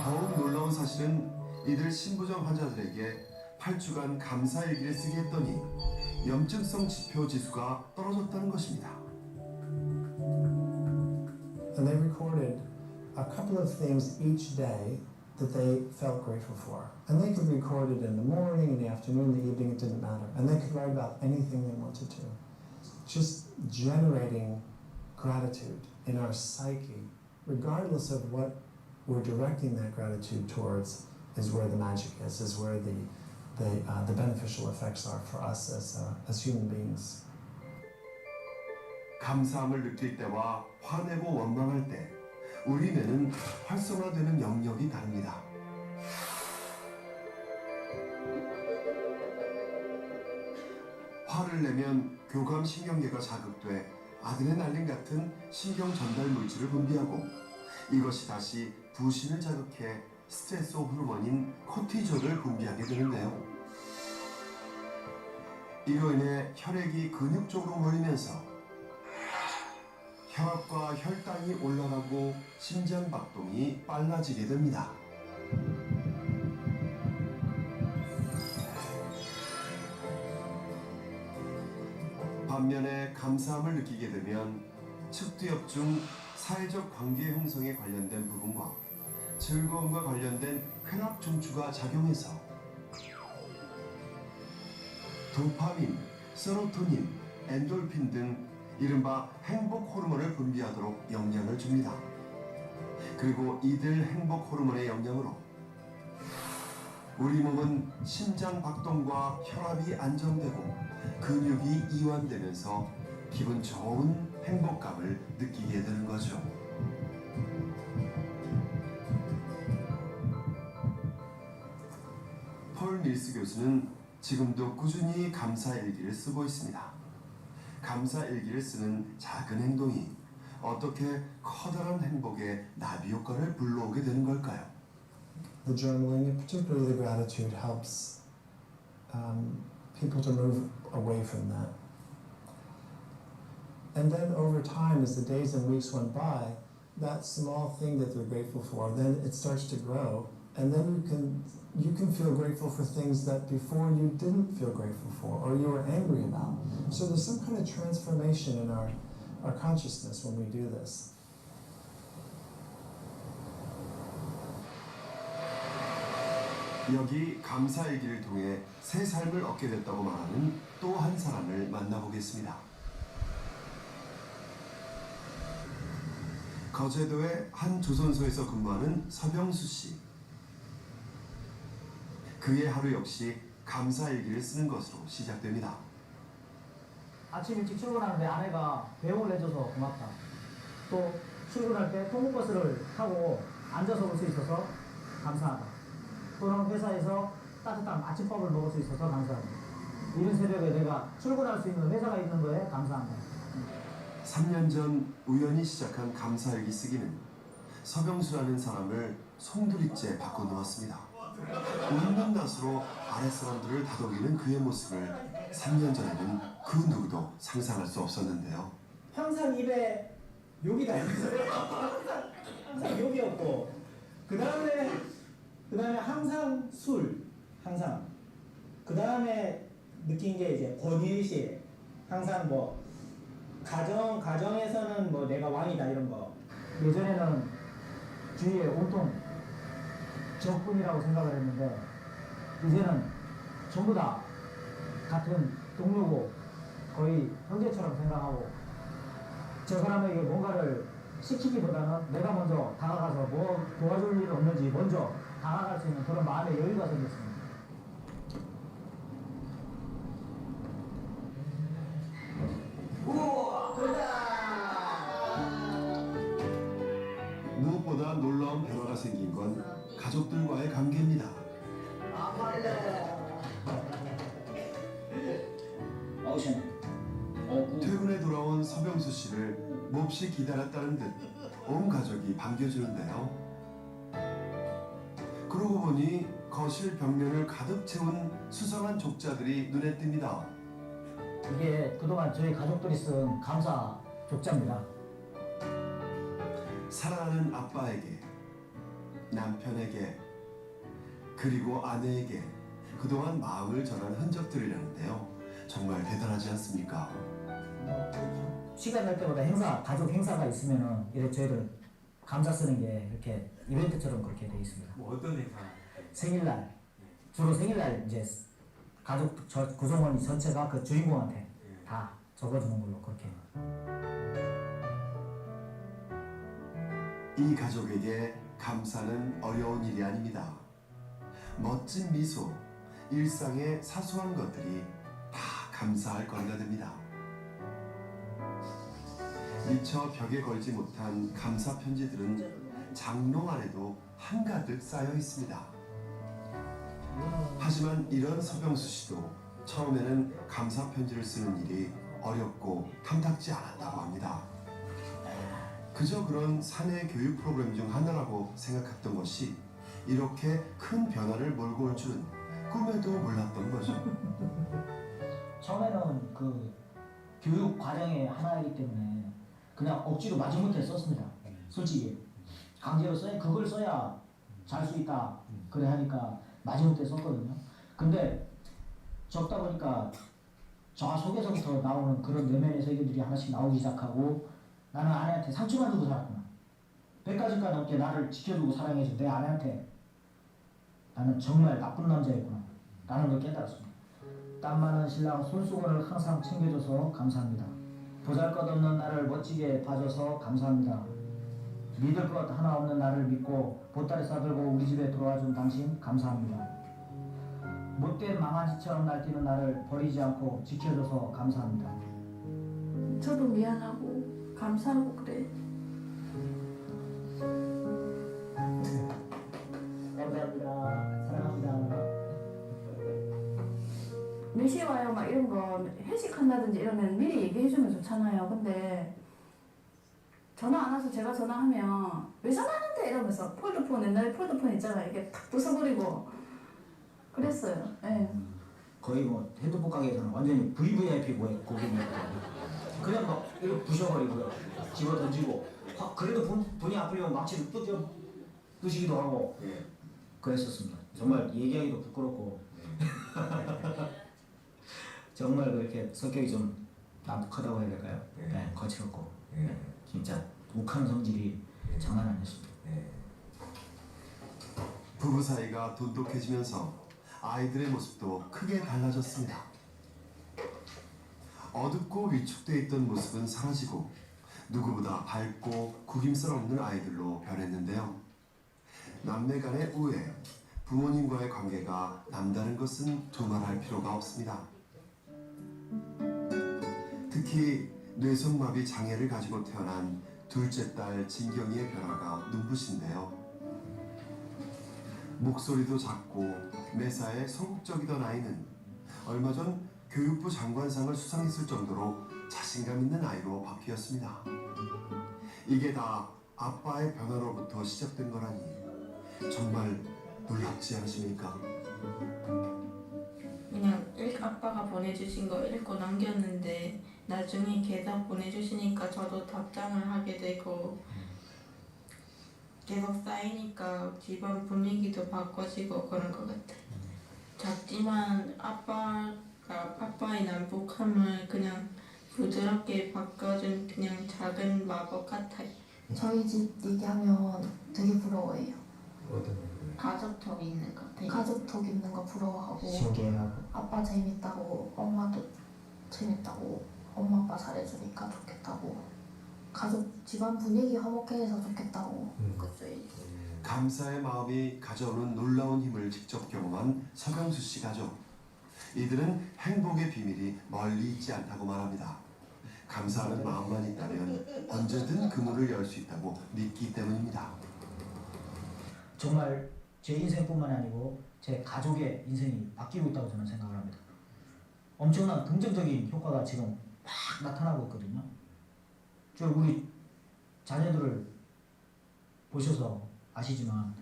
더욱 놀라운 사실은 이들 신부전 환자들에게 8주간 감사일기를 쓰게 했더니 염증성 지표 지수가 떨어졌다는 것입니다. And they recorded a couple of things each day that they felt grateful for. And they could record it in the morning, in the afternoon, the evening, it didn't matter. And they could write about anything they wanted to. Just generating gratitude in our psyche, regardless of what we're directing that gratitude towards, is where the magic is where the beneficial effects are for us as human beings. 감사함을 느낄 때와 화내고 원망할 때 우리 뇌는 활성화되는 영역이 다릅니다. 화를 내면 교감 신경계가 자극돼 아드레날린 같은 신경 전달 물질을 분비하고 이것이 다시 부신을 자극해 스트레스 호르몬인 코티졸을 분비하게 되는데요. 이로 인해 혈액이 근육 쪽으로 몰리면서 혈압과 혈당이 올라가고 심장 박동이 빨라지게 됩니다. 반면에 감사함을 느끼게 되면 측두엽중 사회적 관계 형성에 관련된 부분과 즐거움과 관련된 쾌락 중추가 작용해서 도파민, 세로토닌, 엔돌핀 등 이른바 행복 호르몬을 분비하도록 영향을 줍니다. 그리고 이들 행복 호르몬의 영향으로 우리 몸은 심장 박동과 혈압이 안정되고 근육이 이완되면서 기분 좋은 행복감을 느끼게 되는 거죠. 폴 밀스 교수는 지금도 꾸준히 감사일기를 쓰고 있습니다. 감사일기를 쓰는 작은 행동이 어떻게 커다란 행복의 나비 효과를 불러오게 되는 걸까요? The journaling, and particularly the gratitude, helps people to move away from that. And then over time, as the days and weeks went by, that small thing that they're grateful for, then it starts to grow, and then you can feel grateful for things that before you didn't feel grateful for, or you were angry about. So there's some kind of transformation in our consciousness when we do this. 여기 감사일기를 통해 새 삶을 얻게 됐다고 말하는 또 한 사람을 만나보겠습니다. 거제도의 한 조선소에서 근무하는 서병수 씨. 그의 하루 역시 감사일기를 쓰는 것으로 시작됩니다. 아침 일찍 출근하는데 아내가 배웅을 해줘서 고맙다. 또 출근할 때 통근버스를 타고 앉아서 올 수 있어서 감사하다. 또는 회사에서 따뜻한 아침밥을 먹을 수 있어서 감사하다. 이른 새벽에 내가 출근할 수 있는 회사가 있는 거에 감사한다. 3년 전 우연히 시작한 감사일기 쓰기는 서병수라는 사람을 송두리째 바꿔놓았습니다. 웃는 낯으로 아랫사람들을 다독이는 그의 모습을 3년 전에는 그 누구도 상상할 수 없었는데요. 항상 입에 욕이 달렸어요. 항상 욕이었고 그 다음에 항상 술, 항상 그 다음에 느낀 게 이제 권위의식, 항상 뭐 가정에서는 뭐 내가 왕이다 이런 거. 예전에는 주위에 온통 적군이라고 생각을 했는데 이제는 전부 다 같은 동료고 거의 형제처럼 생각하고 저 사람에게 뭔가를 시키기보다는 내가 먼저 다가가서 뭐 도와줄 일 없는지 먼저 다가갈 수 있는 그런 마음의 여유가 생겼습니다. 무엇보다 놀라운 변화가 생긴 건 가족들과의 관계입니다. 퇴근에 돌아온 서병수 씨를 몹시 기다렸다는 듯 온 가족이 반겨주는데요. 그러고 보니 거실 벽면을 가득 채운 수상한 족자들이 눈에 띕니다. 이게 그동안 저희 가족들이 쓴 감사 족자입니다. 사랑하는 아빠에게, 남편에게, 그리고 아내에게 그동안 마음을 전한 흔적들이라는데요. 정말 대단하지 않습니까? 시간 날 때마다 가족 행사가 있으면은 이렇게 저희들 감사 쓰는 게 이렇게 이벤트처럼 그렇게 돼 있습니다. 뭐 어떤 행사? 생일날, 주로 생일날 이제 가족 구성원 전체가 그 주인공한테 다 적어주는 걸로 그렇게. 이 가족에게 감사는 어려운 일이 아닙니다. 멋진 미소, 일상의 사소한 것들이 다 감사할 거리가 됩니다. 미처 벽에 걸지 못한 감사 편지들은 장롱 안에도 한가득 쌓여 있습니다. 하지만 이런 서병수 씨도 처음에는 감사 편지를 쓰는 일이 어렵고 탐탁지 않았다고 합니다. 그저 그런 사내 교육 프로그램 중 하나라고 생각했던 것이 이렇게 큰 변화를 몰고 올 줄은 꿈에도 몰랐던 거죠. 처음에는 그 교육 과정의 하나이기 때문에 그냥 억지로 마지못해 썼습니다. 솔직히 강제로 그걸 써야 잘 수 있다 그래 하니까 마지못해 썼거든요. 근데 적다 보니까 저 속에서부터 나오는 그런 내면의 세계들이 하나씩 나오기 시작하고 나는 아내한테 상처만 주고 살았구나. 100가지가 넘게 나를 지켜주고 사랑해준 내 아내한테 나는 정말 나쁜 남자였구나 라는 걸 깨달았습니다. 땀 많은 신랑 손수건을 항상 챙겨줘서 감사합니다. 보잘것없는 나를 멋지게 봐줘서 감사합니다. 믿을 것 하나 없는 나를 믿고 보따리 싸들고 우리 집에 들어와준 당신 감사합니다. 못된 망아지처럼 날뛰는 나를 버리지 않고 지켜줘서 감사합니다. 저도 미안하고 감사하고 그래. 감사합니다. 사랑합니다. 몇 시에 와요? 막 이런 거 회식한다든지 이러면 미리 얘기해주면 좋잖아요. 근데 전화 안 와서 제가 전화하면 왜 전화하는데 이러면서 폴더폰 옛날에 폴더폰 있잖아요. 이게 탁 부숴버리고 그랬어요. 네. 거의 뭐 핸드폰 가게에서는 완전히 VVIP 고객이었거든요. 그냥 막 이렇게 부셔버리고요. 집어 던지고 그래도 돈이 아프려면 막치를 부시기도 하고 그랬었습니다. 정말 얘기하기도 부끄럽고 정말 그렇게 성격이 좀 난폭하다고 해야 될까요? 네, 거칠었고 진짜 욱한 성질이 장난 아니었습니다. 부부 사이가 돈독해지면서 아이들의 모습도 크게 달라졌습니다. 어둡고 위축돼 있던 모습은 사라지고 누구보다 밝고 구김살 없는 아이들로 변했는데요. 남매 간의 우애, 부모님과의 관계가 남다른 것은 두말할 필요가 없습니다. 특히 뇌성마비 장애를 가지고 태어난 둘째 딸 진경이의 변화가 눈부신데요. 목소리도 작고 매사에 소극적이던 아이는 얼마 전 교육부 장관상을 수상했을 정도로 자신감 있는 아이로 바뀌었습니다. 이게 다 아빠의 변화로부터 시작된 거라니 정말 놀랍지 않으십니까? 그냥 아빠가 보내주신 거 읽고 남겼는데 나중에 계속 보내주시니까 저도 답장을 하게 되고 계속 쌓이니까 집안 분위기도 바꿔지고 그런 것 같아요. 작지만 아빠의 남북함을 그냥 부드럽게 바꿔준 그냥 작은 마법 같아요. 저희 집 얘기하면 되게 부러워해요. 가족톡 있는 거 되게 가족톡 있는 거 부러워하고 신기해하고 아빠 재밌다고 엄마도 재밌다고 엄마 아빠 잘해주니까 좋겠다고 가족 집안 분위기 화목해서 좋겠다고 그것도 감사의 마음이 가져오는 놀라운 힘을 직접 경험한 서경수 씨 가족. 이들은 행복의 비밀이 멀리 있지 않다고 말합니다. 감사하는 마음만 있다면 언제든 그 문을 열 수 있다고 믿기 때문입니다. 정말 제 인생뿐만 아니고 제 가족의 인생이 바뀌고 있다고 저는 생각을 합니다. 엄청난 긍정적인 효과가 지금 막 나타나고 있거든요. 저 우리 자녀들을 보셔서 아시지만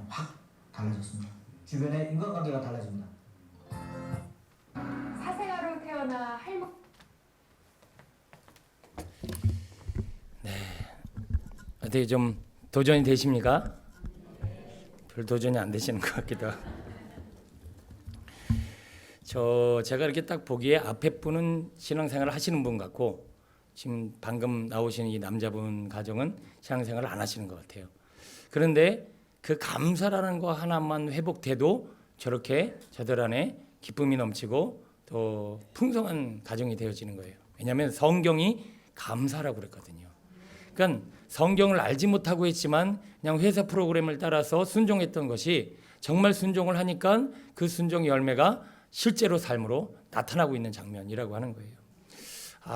확 달라졌습니다. 주변의 인간관계가 달라집니다. 사생아로 태어나 할머니 어떻게 좀 도전이 되십니까? 별 도전이 안 되시는 것 같기도 하고. 제가 이렇게 딱 보기에 앞에 분은 신앙생활을 하시는 분 같고 지금 방금 나오신 이 남자분 가정은 신앙생활을 안 하시는 것 같아요. 그런데 그 감사라는 거 하나만 회복돼도 저렇게 저들 안에 기쁨이 넘치고 또 풍성한 가정이 되어지는 거예요. 왜냐하면 성경이 감사라고 그랬거든요. 그러니까 성경을 알지 못하고 했지만 그냥 회사 프로그램을 따라서 순종했던 것이 정말 순종을 하니까 그 순종의 열매가 실제로 삶으로 나타나고 있는 장면이라고 하는 거예요.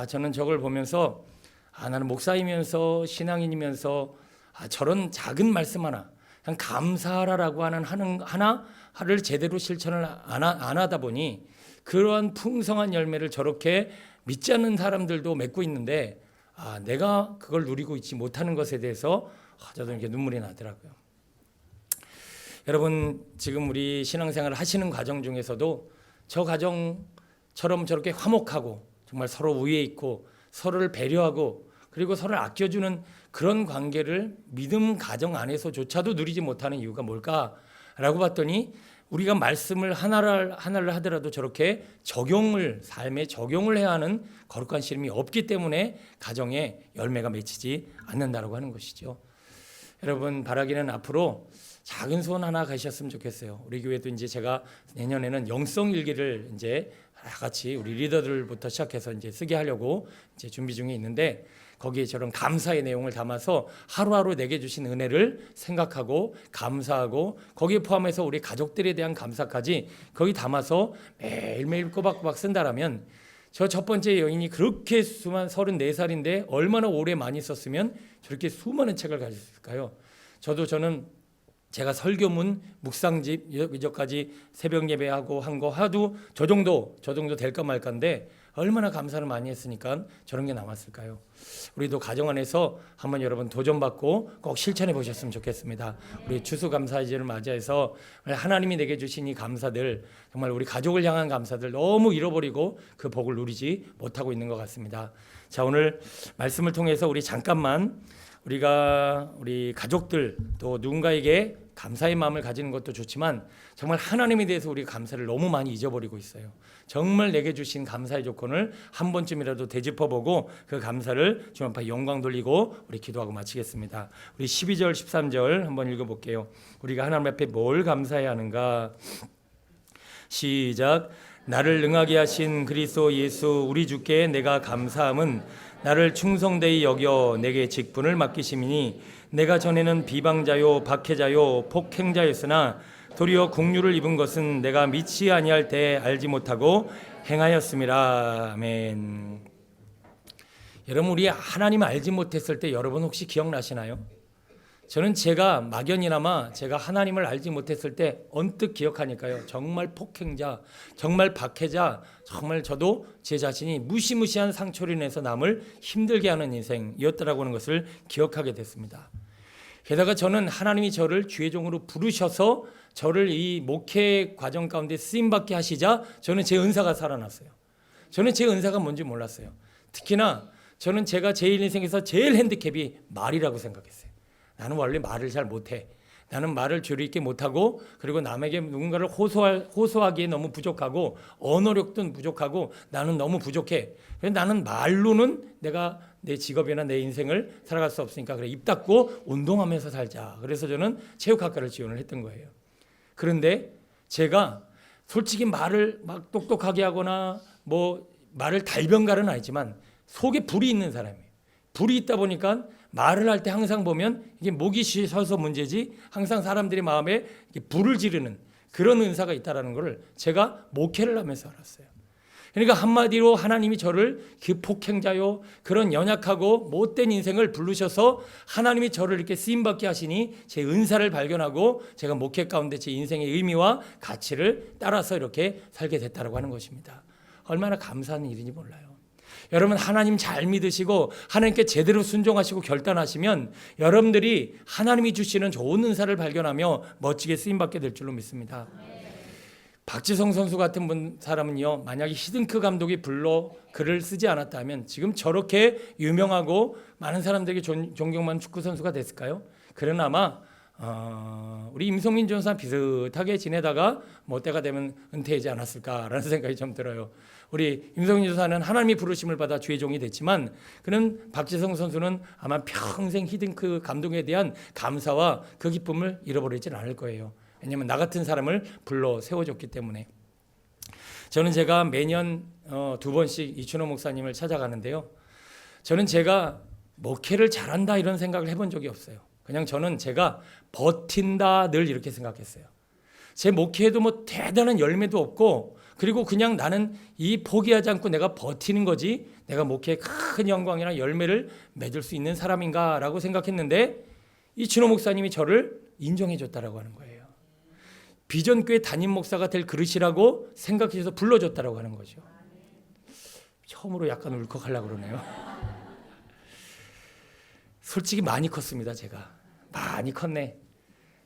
저는 저걸 보면서 나는 목사이면서 신앙인이면서 저런 작은 말씀 하나 그냥 감사하라라고 하는 하나를 제대로 실천을 안 하다 보니 그러한 풍성한 열매를 저렇게 믿지 않는 사람들도 맺고 있는데 내가 그걸 누리고 있지 못하는 것에 대해서 저도 이렇게 눈물이 나더라고요. 여러분 지금 우리 신앙생활을 하시는 과정 중에서도 저 가정처럼 저렇게 화목하고 정말 서로 우애 있고 서로를 배려하고 그리고 서로를 아껴주는 그런 관계를 믿음 가정 안에서조차도 누리지 못하는 이유가 뭘까라고 봤더니 우리가 말씀을 하나를 하더라도 저렇게 삶에 적용을 해야 하는 거룩한 씨름이 없기 때문에 가정에 열매가 맺히지 않는다라고 하는 것이죠. 여러분 바라기는 앞으로 작은 소원 하나 가셨으면 좋겠어요. 우리 교회도 이제 제가 내년에는 영성 일기를 이제 다 같이 우리 리더들부터 시작해서 이제 쓰게 하려고 이제 준비 중에 있는데 거기에 저런 감사의 내용을 담아서 하루하루 내게 주신 은혜를 생각하고 감사하고 거기에 포함해서 우리 가족들에 대한 감사까지 거기 담아서 매일매일 꼬박꼬박 쓴다라면 저 첫 번째 여인이 그렇게 34살인데 얼마나 오래 많이 썼으면 저렇게 수많은 책을 가졌을까요? 저는 제가 설교문, 묵상집 이저까지 새벽 예배하고 한 거 하도 저 정도 될까 말까인데 얼마나 감사를 많이 했으니까 저런 게 남았을까요? 우리도 가정 안에서 한번 여러분 도전받고 꼭 실천해 보셨으면 좋겠습니다. 우리 추수감사제를 맞이해서 하나님이 내게 주신 이 감사들 정말 우리 가족을 향한 감사들 너무 잃어버리고 그 복을 누리지 못하고 있는 것 같습니다. 자, 오늘 말씀을 통해서 우리 잠깐만 우리 가족들 또 누군가에게 감사의 마음을 가지는 것도 좋지만 정말 하나님에 대해서 우리가 감사를 너무 많이 잊어버리고 있어요. 정말 내게 주신 감사의 조건을 한 번쯤이라도 되짚어보고 그 감사를 주님 앞에 영광 돌리고 우리 기도하고 마치겠습니다. 우리 12절 13절 한번 읽어볼게요. 우리가 하나님 앞에 뭘 감사해야 하는가? 시작. 나를 능하게 하신 그리스도 예수 우리 주께 내가 감사함은 나를 충성되이 여겨 내게 직분을 맡기심이니 내가 전에는 비방자요 박해자요 폭행자였으나 도리어 국류를 입은 것은 내가 믿지 아니할 때 알지 못하고 행하였음이라. 아멘. 여러분 우리 하나님 알지 못했을 때 여러분 혹시 기억나시나요? 저는 제가 막연히나마 제가 하나님을 알지 못했을 때 언뜻 기억하니까요. 정말 폭행자, 정말 박해자, 정말 저도 제 자신이 무시무시한 상처로 인해서 남을 힘들게 하는 인생이었더라고 하는 것을 기억하게 됐습니다. 게다가 저는 하나님이 저를 주의 종으로 부르셔서 저를 이 목회 과정 가운데 쓰임받게 하시자 저는 제 은사가 살아났어요. 저는 제 은사가 뭔지 몰랐어요. 특히나 저는 제가 제 인생에서 제일 핸디캡이 말이라고 생각했어요. 나는 원래 말을 잘 못해. 나는 말을 주의 있게 못하고 그리고 남에게 누군가를 호소하기에 너무 부족하고 언어력도 부족하고 나는 너무 부족해. 그래서 나는 말로는 내가 내 직업이나 내 인생을 살아갈 수 없으니까 그래 입 닫고 운동하면서 살자. 그래서 저는 체육학과를 지원을 했던 거예요. 그런데 제가 솔직히 말을 막 똑똑하게 하거나 뭐 말을 달변가는 아니지만 속에 불이 있는 사람이에요. 불이 있다 보니까 말을 할 때 항상 보면 이게 목이 쉬어서 문제지 항상 사람들이 마음에 불을 지르는 그런 은사가 있다는 것을 제가 목회를 하면서 알았어요. 그러니까 한마디로 하나님이 저를 그 폭행자요 그런 연약하고 못된 인생을 부르셔서 하나님이 저를 이렇게 쓰임받게 하시니 제 은사를 발견하고 제가 목회 가운데 제 인생의 의미와 가치를 따라서 이렇게 살게 됐다고 하는 것입니다. 얼마나 감사한 일인지 몰라요. 여러분 하나님 잘 믿으시고 하나님께 제대로 순종하시고 결단하시면 여러분들이 하나님이 주시는 좋은 은사를 발견하며 멋지게 쓰임받게 될 줄로 믿습니다. 박지성 선수 같은 사람은요, 만약에 히든크 감독이 불러 글을 쓰지 않았다면 지금 저렇게 유명하고 많은 사람들에게 존경받는 축구 선수가 됐을까요? 그러나 아마 우리 임성민 전사 비슷하게 지내다가 뭐 때가 되면 은퇴하지 않았을까라는 생각이 좀 들어요. 우리 임성민 전사는 하나님의 부르심을 받아 주의 종이 됐지만 그는 박지성 선수는 아마 평생 히든크 감독에 대한 감사와 그 기쁨을 잃어버리진 않을 거예요. 왜냐하면 나 같은 사람을 불러 세워줬기 때문에. 저는 제가 매년 2번씩 이춘호 목사님을 찾아가는데요. 저는 제가 목회를 잘한다 이런 생각을 해본 적이 없어요. 그냥 저는 제가 버틴다 늘 이렇게 생각했어요. 제 목회에도 뭐 대단한 열매도 없고 그리고 그냥 나는 이 포기하지 않고 내가 버티는 거지 내가 목회에 큰 영광이나 열매를 맺을 수 있는 사람인가라고 생각했는데 이춘호 목사님이 저를 인정해 줬다라고 하는 거예요. 비전교회 담임 목사가 될 그릇이라고 생각해서 불러줬다라고 하는 거죠. 처음으로 약간 울컥하려고 그러네요. 솔직히 많이 컸습니다. 제가 많이 컸네.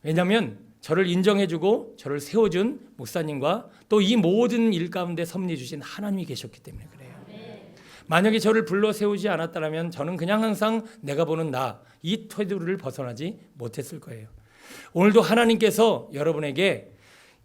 왜냐하면 저를 인정해주고 저를 세워준 목사님과 또 이 모든 일 가운데 섭리 주신 하나님이 계셨기 때문에 그래요. 만약에 저를 불러 세우지 않았다면 저는 그냥 항상 내가 보는 나 이 태도를 벗어나지 못했을 거예요. 오늘도 하나님께서 여러분에게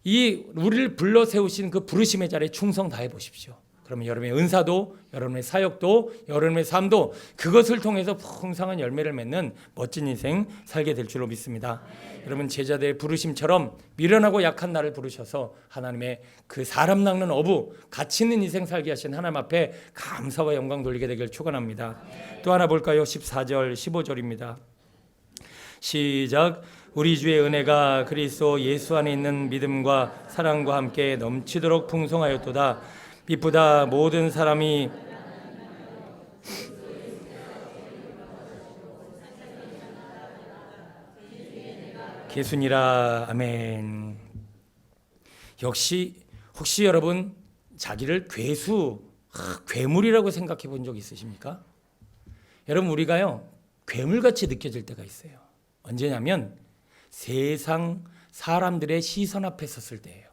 이 우리를 불러 세우신 그 부르심의 자리에 충성 다해 보십시오. 그러면 여러분의 은사도 여러분의 사역도 여러분의 삶도 그것을 통해서 풍성한 열매를 맺는 멋진 인생 살게 될 줄로 믿습니다. 여러분 제자들의 부르심처럼 미련하고 약한 나를 부르셔서 하나님의 그 사람 낚는 어부 가치 있는 인생 살게 하신 하나님 앞에 감사와 영광 돌리게 되길 축원합니다. 또 하나 볼까요? 14절 15절입니다. 시작. 우리 주의 은혜가 그리스도 예수 안에 있는 믿음과 사랑과 함께 넘치도록 풍성하였도다. 이쁘다 모든 사람이 개순이라. 아멘. 역시 혹시 여러분 자기를 괴물이라고 생각해 본 적 있으십니까? 여러분 우리가요 괴물같이 느껴질 때가 있어요. 언제냐면 세상 사람들의 시선 앞에 섰을 때예요.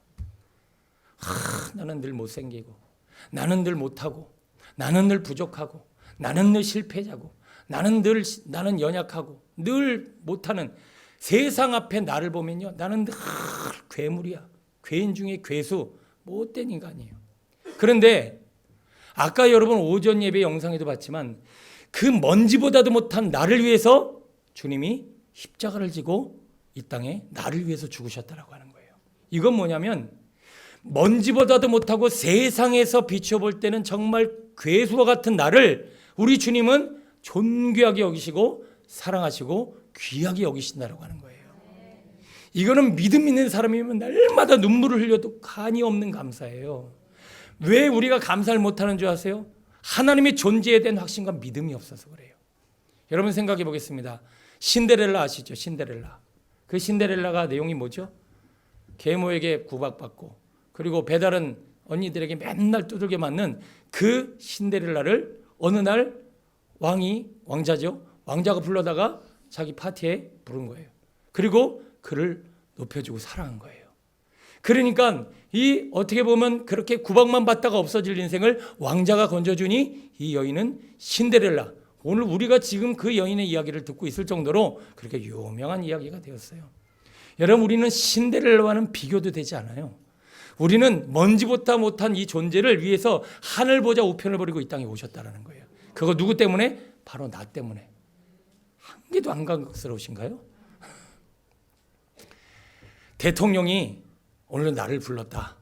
나는 늘 못생기고 나는 늘 못하고 나는 늘 부족하고 나는 늘 실패자고 나는 연약하고 늘 못하는 세상 앞에 나를 보면요 나는 늘 괴물이야. 괴인 중에 괴수 못된 인간이에요. 그런데 아까 여러분 오전 예배 영상에도 봤지만 그 먼지보다도 못한 나를 위해서 주님이 십자가를 지고 이 땅에 나를 위해서 죽으셨다라고 하는 거예요. 이건 뭐냐면 먼지보다도 못하고 세상에서 비춰볼 때는 정말 괴수와 같은 나를 우리 주님은 존귀하게 여기시고 사랑하시고 귀하게 여기신다라고 하는 거예요. 이거는 믿음 있는 사람이면 날마다 눈물을 흘려도 간이 없는 감사예요. 왜 우리가 감사를 못하는 줄 아세요? 하나님의 존재에 대한 확신과 믿음이 없어서 그래요. 여러분 생각해 보겠습니다. 신데렐라 아시죠? 신데렐라. 그 신데렐라가 내용이 뭐죠? 계모에게 구박받고 그리고 배다른 언니들에게 맨날 두들겨 맞는 그 신데렐라를 어느 날 왕자죠. 왕자가 불러다가 자기 파티에 부른 거예요. 그리고 그를 높여주고 사랑한 거예요. 그러니까 이 어떻게 보면 그렇게 구박만 받다가 없어질 인생을 왕자가 건져주니 이 여인은 신데렐라. 오늘 우리가 지금 그 여인의 이야기를 듣고 있을 정도로 그렇게 유명한 이야기가 되었어요. 여러분, 우리는 신데렐라와는 비교도 되지 않아요. 우리는 먼지보다 못한 이 존재를 위해서 하늘 보자 우편을 버리고 이 땅에 오셨다라는 거예요. 그거 누구 때문에? 바로 나 때문에. 한 개도 안 감격스러우신가요? 대통령이 오늘 나를 불렀다.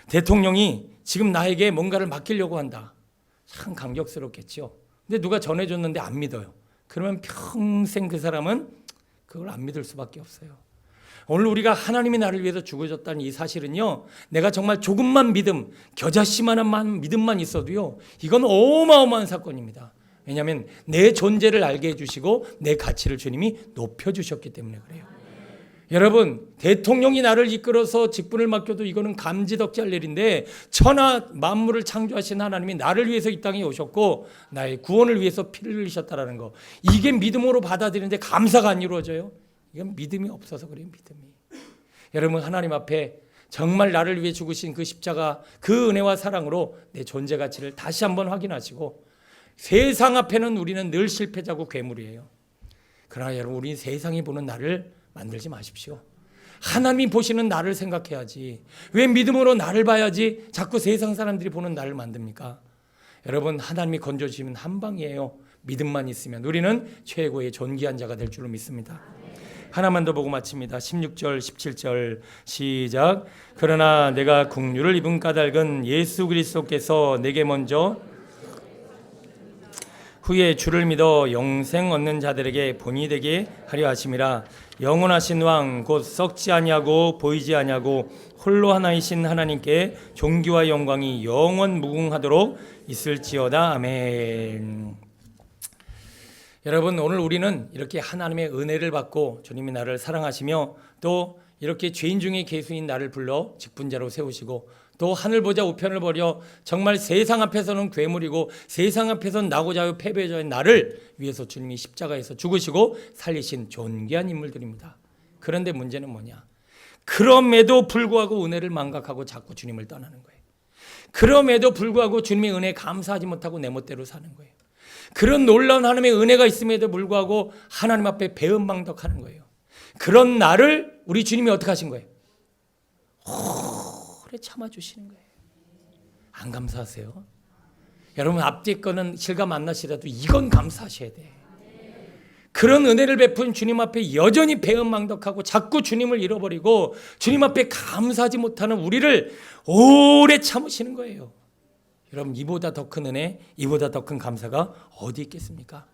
대통령이 지금 나에게 뭔가를 맡기려고 한다. 참 감격스럽겠죠. 근데 누가 전해줬는데 안 믿어요. 그러면 평생 그 사람은 그걸 안 믿을 수밖에 없어요. 오늘 우리가 하나님이 나를 위해서 죽어줬다는 이 사실은요, 내가 정말 조금만 믿음, 겨자씨만한 믿음만 있어도요, 이건 어마어마한 사건입니다. 왜냐하면 내 존재를 알게 해주시고 내 가치를 주님이 높여주셨기 때문에 그래요. 여러분, 대통령이 나를 이끌어서 직분을 맡겨도 이거는 감지덕지할 일인데, 천하 만물을 창조하신 하나님이 나를 위해서 이 땅에 오셨고 나의 구원을 위해서 피를 흘리셨다는 거, 이게 믿음으로 받아들이는데 감사가 안 이루어져요? 이건 믿음이 없어서 그래요. 믿음이. 여러분, 하나님 앞에 정말 나를 위해 죽으신 그 십자가, 그 은혜와 사랑으로 내 존재 가치를 다시 한번 확인하시고, 세상 앞에는 우리는 늘 실패자고 괴물이에요. 그러나 여러분, 우리 세상이 보는 나를 만들지 마십시오. 하나님이 보시는 나를 생각해야지. 왜 믿음으로 나를 봐야지 자꾸 세상 사람들이 보는 나를 만듭니까? 여러분, 하나님이 건져주시면 한 방이에요. 믿음만 있으면 우리는 최고의 존귀한 자가 될 줄로 믿습니다. 하나만 더 보고 마칩니다. 16절 17절 시작. 그러나 내가 긍휼을 입은 까닭은 예수 그리스도께서 내게 먼저 후에 주를 믿어 영생 얻는 자들에게 본이 되게 하려 하심이라. 영원하신 왕 곧 썩지 아니하고 보이지 아니하고 홀로 하나이신 하나님께 존귀와 영광이 영원 무궁하도록 있을지어다. 아멘. 여러분, 오늘 우리는 이렇게 하나님의 은혜를 받고 주님이 나를 사랑하시며 또 이렇게 죄인 중에 괴수인 나를 불러 직분자로 세우시고 또 하늘 보자 우편을 버려 정말 세상 앞에서는 괴물이고 세상 앞에서는 나고자 하여 패배자인 나를 위해서 주님이 십자가에서 죽으시고 살리신 존귀한 인물들입니다. 그런데 문제는 뭐냐? 그럼에도 불구하고 은혜를 망각하고 자꾸 주님을 떠나는 거예요. 그럼에도 불구하고 주님의 은혜에 감사하지 못하고 내 멋대로 사는 거예요. 그런 놀라운 하나님의 은혜가 있음에도 불구하고 하나님 앞에 배은망덕하는 거예요. 그런 나를 우리 주님이 어떻게 하신 거예요? 오래 참아주시는 거예요. 안 감사하세요? 여러분, 앞뒤 거는 실감 안 나시더라도 이건 감사하셔야 돼. 그런 은혜를 베푼 주님 앞에 여전히 배은망덕하고 자꾸 주님을 잃어버리고 주님 앞에 감사하지 못하는 우리를 오래 참으시는 거예요. 여러분, 이보다 더 큰 은혜, 이보다 더 큰 감사가 어디 있겠습니까?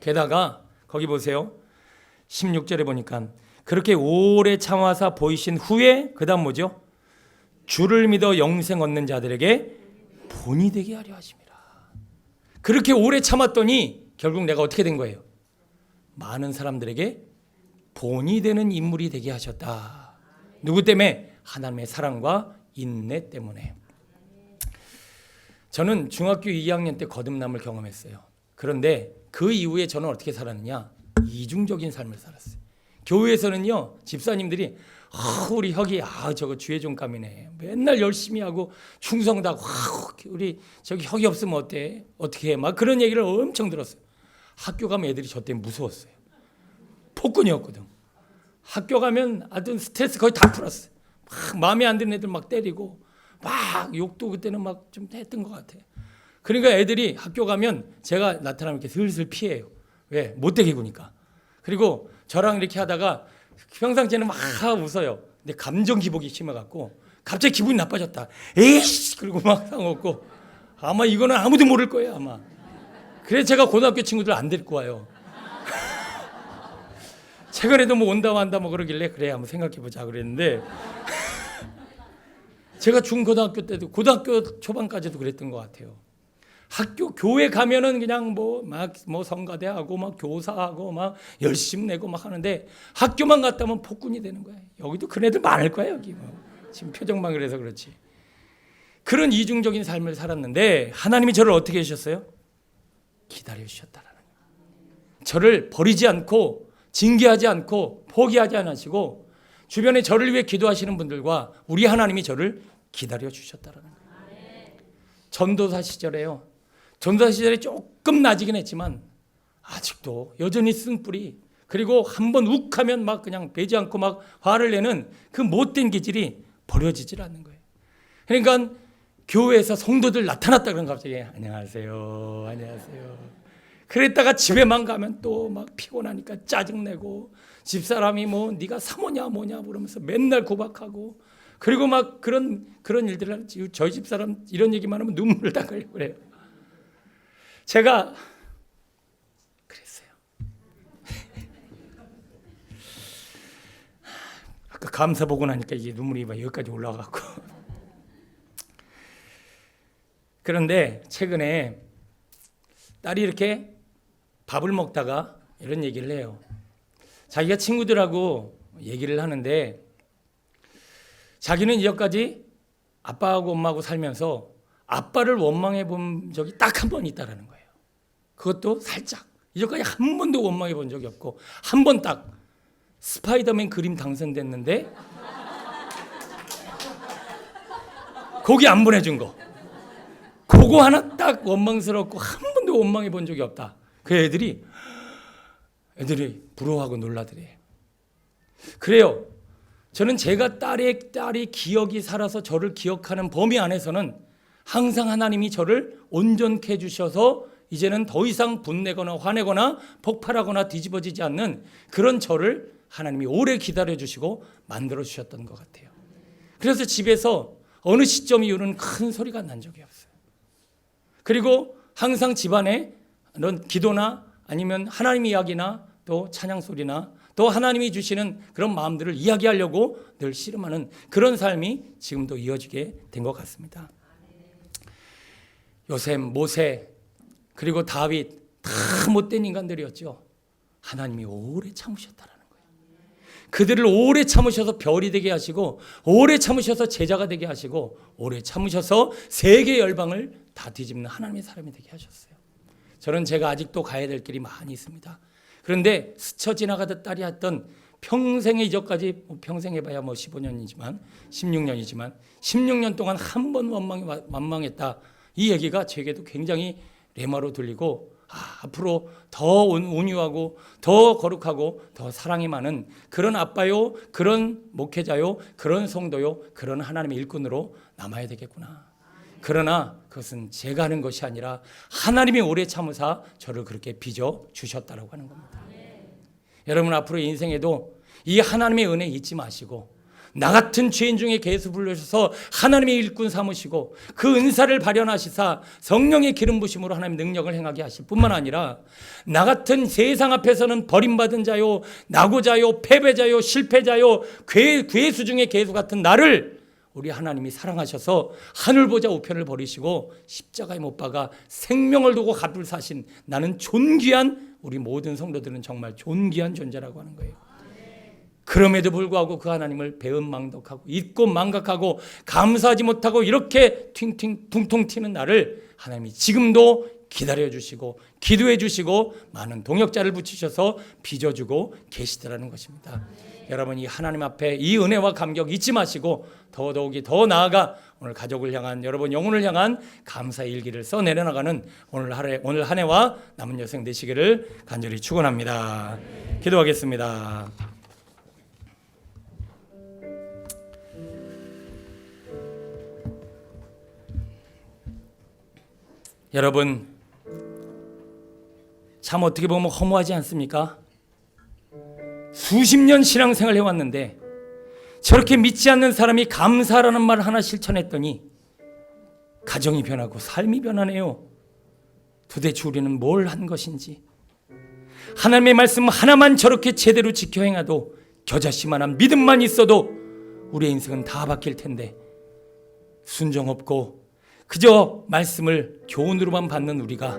게다가 거기 보세요. 16절에 보니까 그렇게 오래 참아서 보이신 후에 그 다음 뭐죠? 주를 믿어 영생 얻는 자들에게 본이 되게 하려 하심이라. 그렇게 오래 참았더니 결국 내가 어떻게 된 거예요? 많은 사람들에게 본이 되는 인물이 되게 하셨다. 누구 때문에? 하나님의 사랑과 인내 때문에. 저는 중학교 2학년 때 거듭남을 경험했어요. 그런데 그 이후에 저는 어떻게 살았느냐? 이중적인 삶을 살았어요. 교회에서는요, 집사님들이 우리 혁이 저거 주의 종감이네. 맨날 열심히 하고 충성도 하고 우리 저기 혁이 없으면 어때? 어떻게 해? 막 그런 얘기를 엄청 들었어요. 학교 가면 애들이 저 때문에 무서웠어요. 폭군이었거든. 학교 가면 아주 스트레스 거의 다 풀었어요. 막 마음에 안 드는 애들 막 때리고 막 욕도 그때는 막 좀 했던 것 같아요. 그러니까 애들이 학교 가면 제가 나타나면 이렇게 슬슬 피해요. 왜? 못되게 구니까. 그리고 저랑 이렇게 하다가 평상시에는 막 웃어요. 근데 감정 기복이 심해갖고 갑자기 기분이 나빠졌다. 에이씨! 그리고 막 상없고 아마 이거는 아무도 모를 거예요 아마. 그래서 제가 고등학교 친구들 안 데리고 와요. 최근에도 뭐 온다 한다 뭐 그러길래 그래 한번 생각해보자 그랬는데 제가 중고등학교 때도 고등학교 초반까지도 그랬던 것 같아요. 학교 교회 가면은 그냥 뭐 성가대하고 막 교사하고 막 열심 내고 막 하는데 학교만 갔다 오면 폭군이 되는 거예요. 여기도 그런 애들 많을 거예요. 여기 지금 표정만 그래서 그렇지. 그런 이중적인 삶을 살았는데 하나님이 저를 어떻게 해주셨어요? 기다려 주셨다라는 거예요. 저를 버리지 않고 징계하지 않고 포기하지 않으시고 주변에 저를 위해 기도하시는 분들과 우리 하나님이 저를 기다려 주셨다라는 거예요. 전도사 시절에요. 전도사 시절에 조금 나아지긴 했지만 아직도 여전히 쓴뿌리, 그리고 한번 욱하면 막 그냥 배지 않고 막 화를 내는 그 못된 기질이 버려지질 않는 거예요. 그러니까 교회에서 성도들 나타났다 그러면 갑자기 안녕하세요, 안녕하세요. 그랬다가 집에만 가면 또 막 피곤하니까 짜증내고 집사람이 뭐 네가 사모냐 뭐냐 그러면서 맨날 구박하고, 그리고 막 그런 일들을 저희 집사람 이런 얘기만 하면 눈물을 닦으려고 그래요. 제가 그랬어요. 아까 감사 보고 나니까 이게 눈물이 막 여기까지 올라가고. 그런데 최근에 딸이 이렇게 밥을 먹다가 이런 얘기를 해요. 자기가 친구들하고 얘기를 하는데 자기는 이전까지 아빠하고 엄마하고 살면서 아빠를 원망해 본 적이 딱 한 번 있다라는 거예요. 그것도 살짝. 이전까지 한 번도 원망해 본 적이 없고 한 번 딱 스파이더맨 그림 당선됐는데 거기 안 보내준 거. 그거 하나 딱 원망스럽고 한 번도 원망해 본 적이 없다. 그 애들이 부러워하고 놀라더래. 그래요. 저는 제가 딸이 기억이 살아서 저를 기억하는 범위 안에서는 항상 하나님이 저를 온전케 해주셔서 이제는 더 이상 분내거나 화내거나 폭발하거나 뒤집어지지 않는 그런 저를 하나님이 오래 기다려주시고 만들어주셨던 것 같아요. 그래서 집에서 어느 시점 이후로는 큰 소리가 난 적이 없어요. 그리고 항상 집안에 이런 기도나 아니면 하나님 이야기나 또 찬양 소리나 또 하나님이 주시는 그런 마음들을 이야기하려고 늘 씨름하는 그런 삶이 지금도 이어지게 된 것 같습니다. 요셉, 모세, 그리고 다윗 다 못된 인간들이었죠. 하나님이 오래 참으셨다라는 거예요. 그들을 오래 참으셔서 별이 되게 하시고 오래 참으셔서 제자가 되게 하시고 오래 참으셔서 세계 열방을 다 뒤집는 하나님의 사람이 되게 하셨어요. 저는 제가 아직도 가야 될 길이 많이 있습니다. 그런데 스쳐 지나가듯 딸이 했던 평생의 이전까지 평생 해봐야 15년이지만 16년이지만 16년 동안 한 번 원망했다. 이 얘기가 제게도 굉장히 레마로 들리고 앞으로 더 온유하고 더 거룩하고 더 사랑이 많은 그런 아빠요, 그런 목회자요, 그런 성도요, 그런 하나님의 일꾼으로 남아야 되겠구나. 그러나 그것은 제가 하는 것이 아니라 하나님이 오래 참으사 저를 그렇게 빚어 주셨다라고 하는 겁니다. 여러분 앞으로 인생에도 이 하나님의 은혜 잊지 마시고 나 같은 죄인 중에 계수 불러주셔서 하나님의 일꾼 삼으시고 그 은사를 발현하시사 성령의 기름 부심으로 하나님의 능력을 행하게 하실 뿐만 아니라 나 같은 세상 앞에서는 버림받은 자요, 낙오자요, 패배자요, 실패자요, 괴수 중에 괴수 같은 나를 우리 하나님이 사랑하셔서 하늘보자 우편을 버리시고 십자가에 못 박아 생명을 두고 값을 사신 나는 존귀한, 우리 모든 성도들은 정말 존귀한 존재라고 하는 거예요. 그럼에도 불구하고 그 하나님을 배은망덕하고 잊고 망각하고 감사하지 못하고 이렇게 퉁퉁 튀는 나를 하나님이 지금도 기다려주시고 기도해주시고 많은 동역자를 붙이셔서 빚어주고 계시더라는 것입니다. 여러분 이 하나님 앞에 이 은혜와 감격 잊지 마시고 더더욱이 더 나아가 오늘 가족을 향한, 여러분 영혼을 향한 감사의 일기를 써내려나가는 오늘 한 해와 남은 여생 되시기를 간절히 축원합니다. 기도하겠습니다. 여러분 참 어떻게 보면 허무하지 않습니까? 수십 년 신앙생활 해왔는데 저렇게 믿지 않는 사람이 감사라는 말 하나 실천했더니 가정이 변하고 삶이 변하네요. 도대체 우리는 뭘 한 것인지. 하나님의 말씀 하나만 저렇게 제대로 지켜 행해도 겨자씨만한 믿음만 있어도 우리의 인생은 다 바뀔 텐데 순종 없고 그저 말씀을 교훈으로만 받는 우리가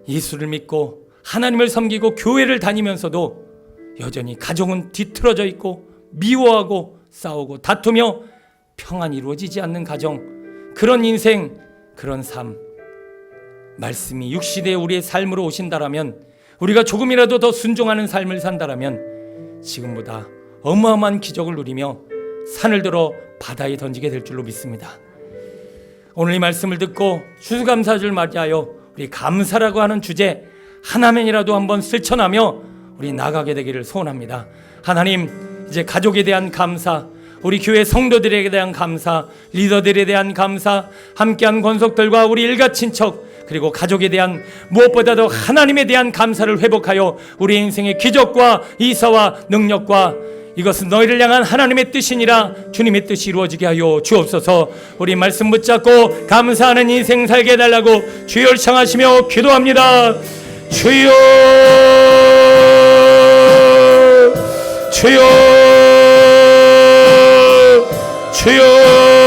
예수를 믿고 하나님을 섬기고 교회를 다니면서도 여전히 가정은 뒤틀어져 있고 미워하고 싸우고 다투며 평안이 이루어지지 않는 가정, 그런 인생, 그런 삶, 말씀이 육시대에 우리의 삶으로 오신다라면, 우리가 조금이라도 더 순종하는 삶을 산다라면 지금보다 어마어마한 기적을 누리며 산을 들어 바다에 던지게 될 줄로 믿습니다. 오늘 이 말씀을 듣고 추수감사절 맞이하여 우리 감사라고 하는 주제 하나면이라도 한번 실천하며 우리 나가게 되기를 소원합니다. 하나님, 이제 가족에 대한 감사, 우리 교회 성도들에 대한 감사, 리더들에 대한 감사, 함께한 권속들과 우리 일가 친척, 그리고 가족에 대한 무엇보다도 하나님에 대한 감사를 회복하여 우리 인생의 기적과 이사와 능력과 이것은 너희를 향한 하나님의 뜻이니라 주님의 뜻이 이루어지게 하여 주옵소서. 우리 말씀 붙잡고 감사하는 인생 살게 해달라고 주여 청하시며 기도합니다. 주여, 주여, 주여.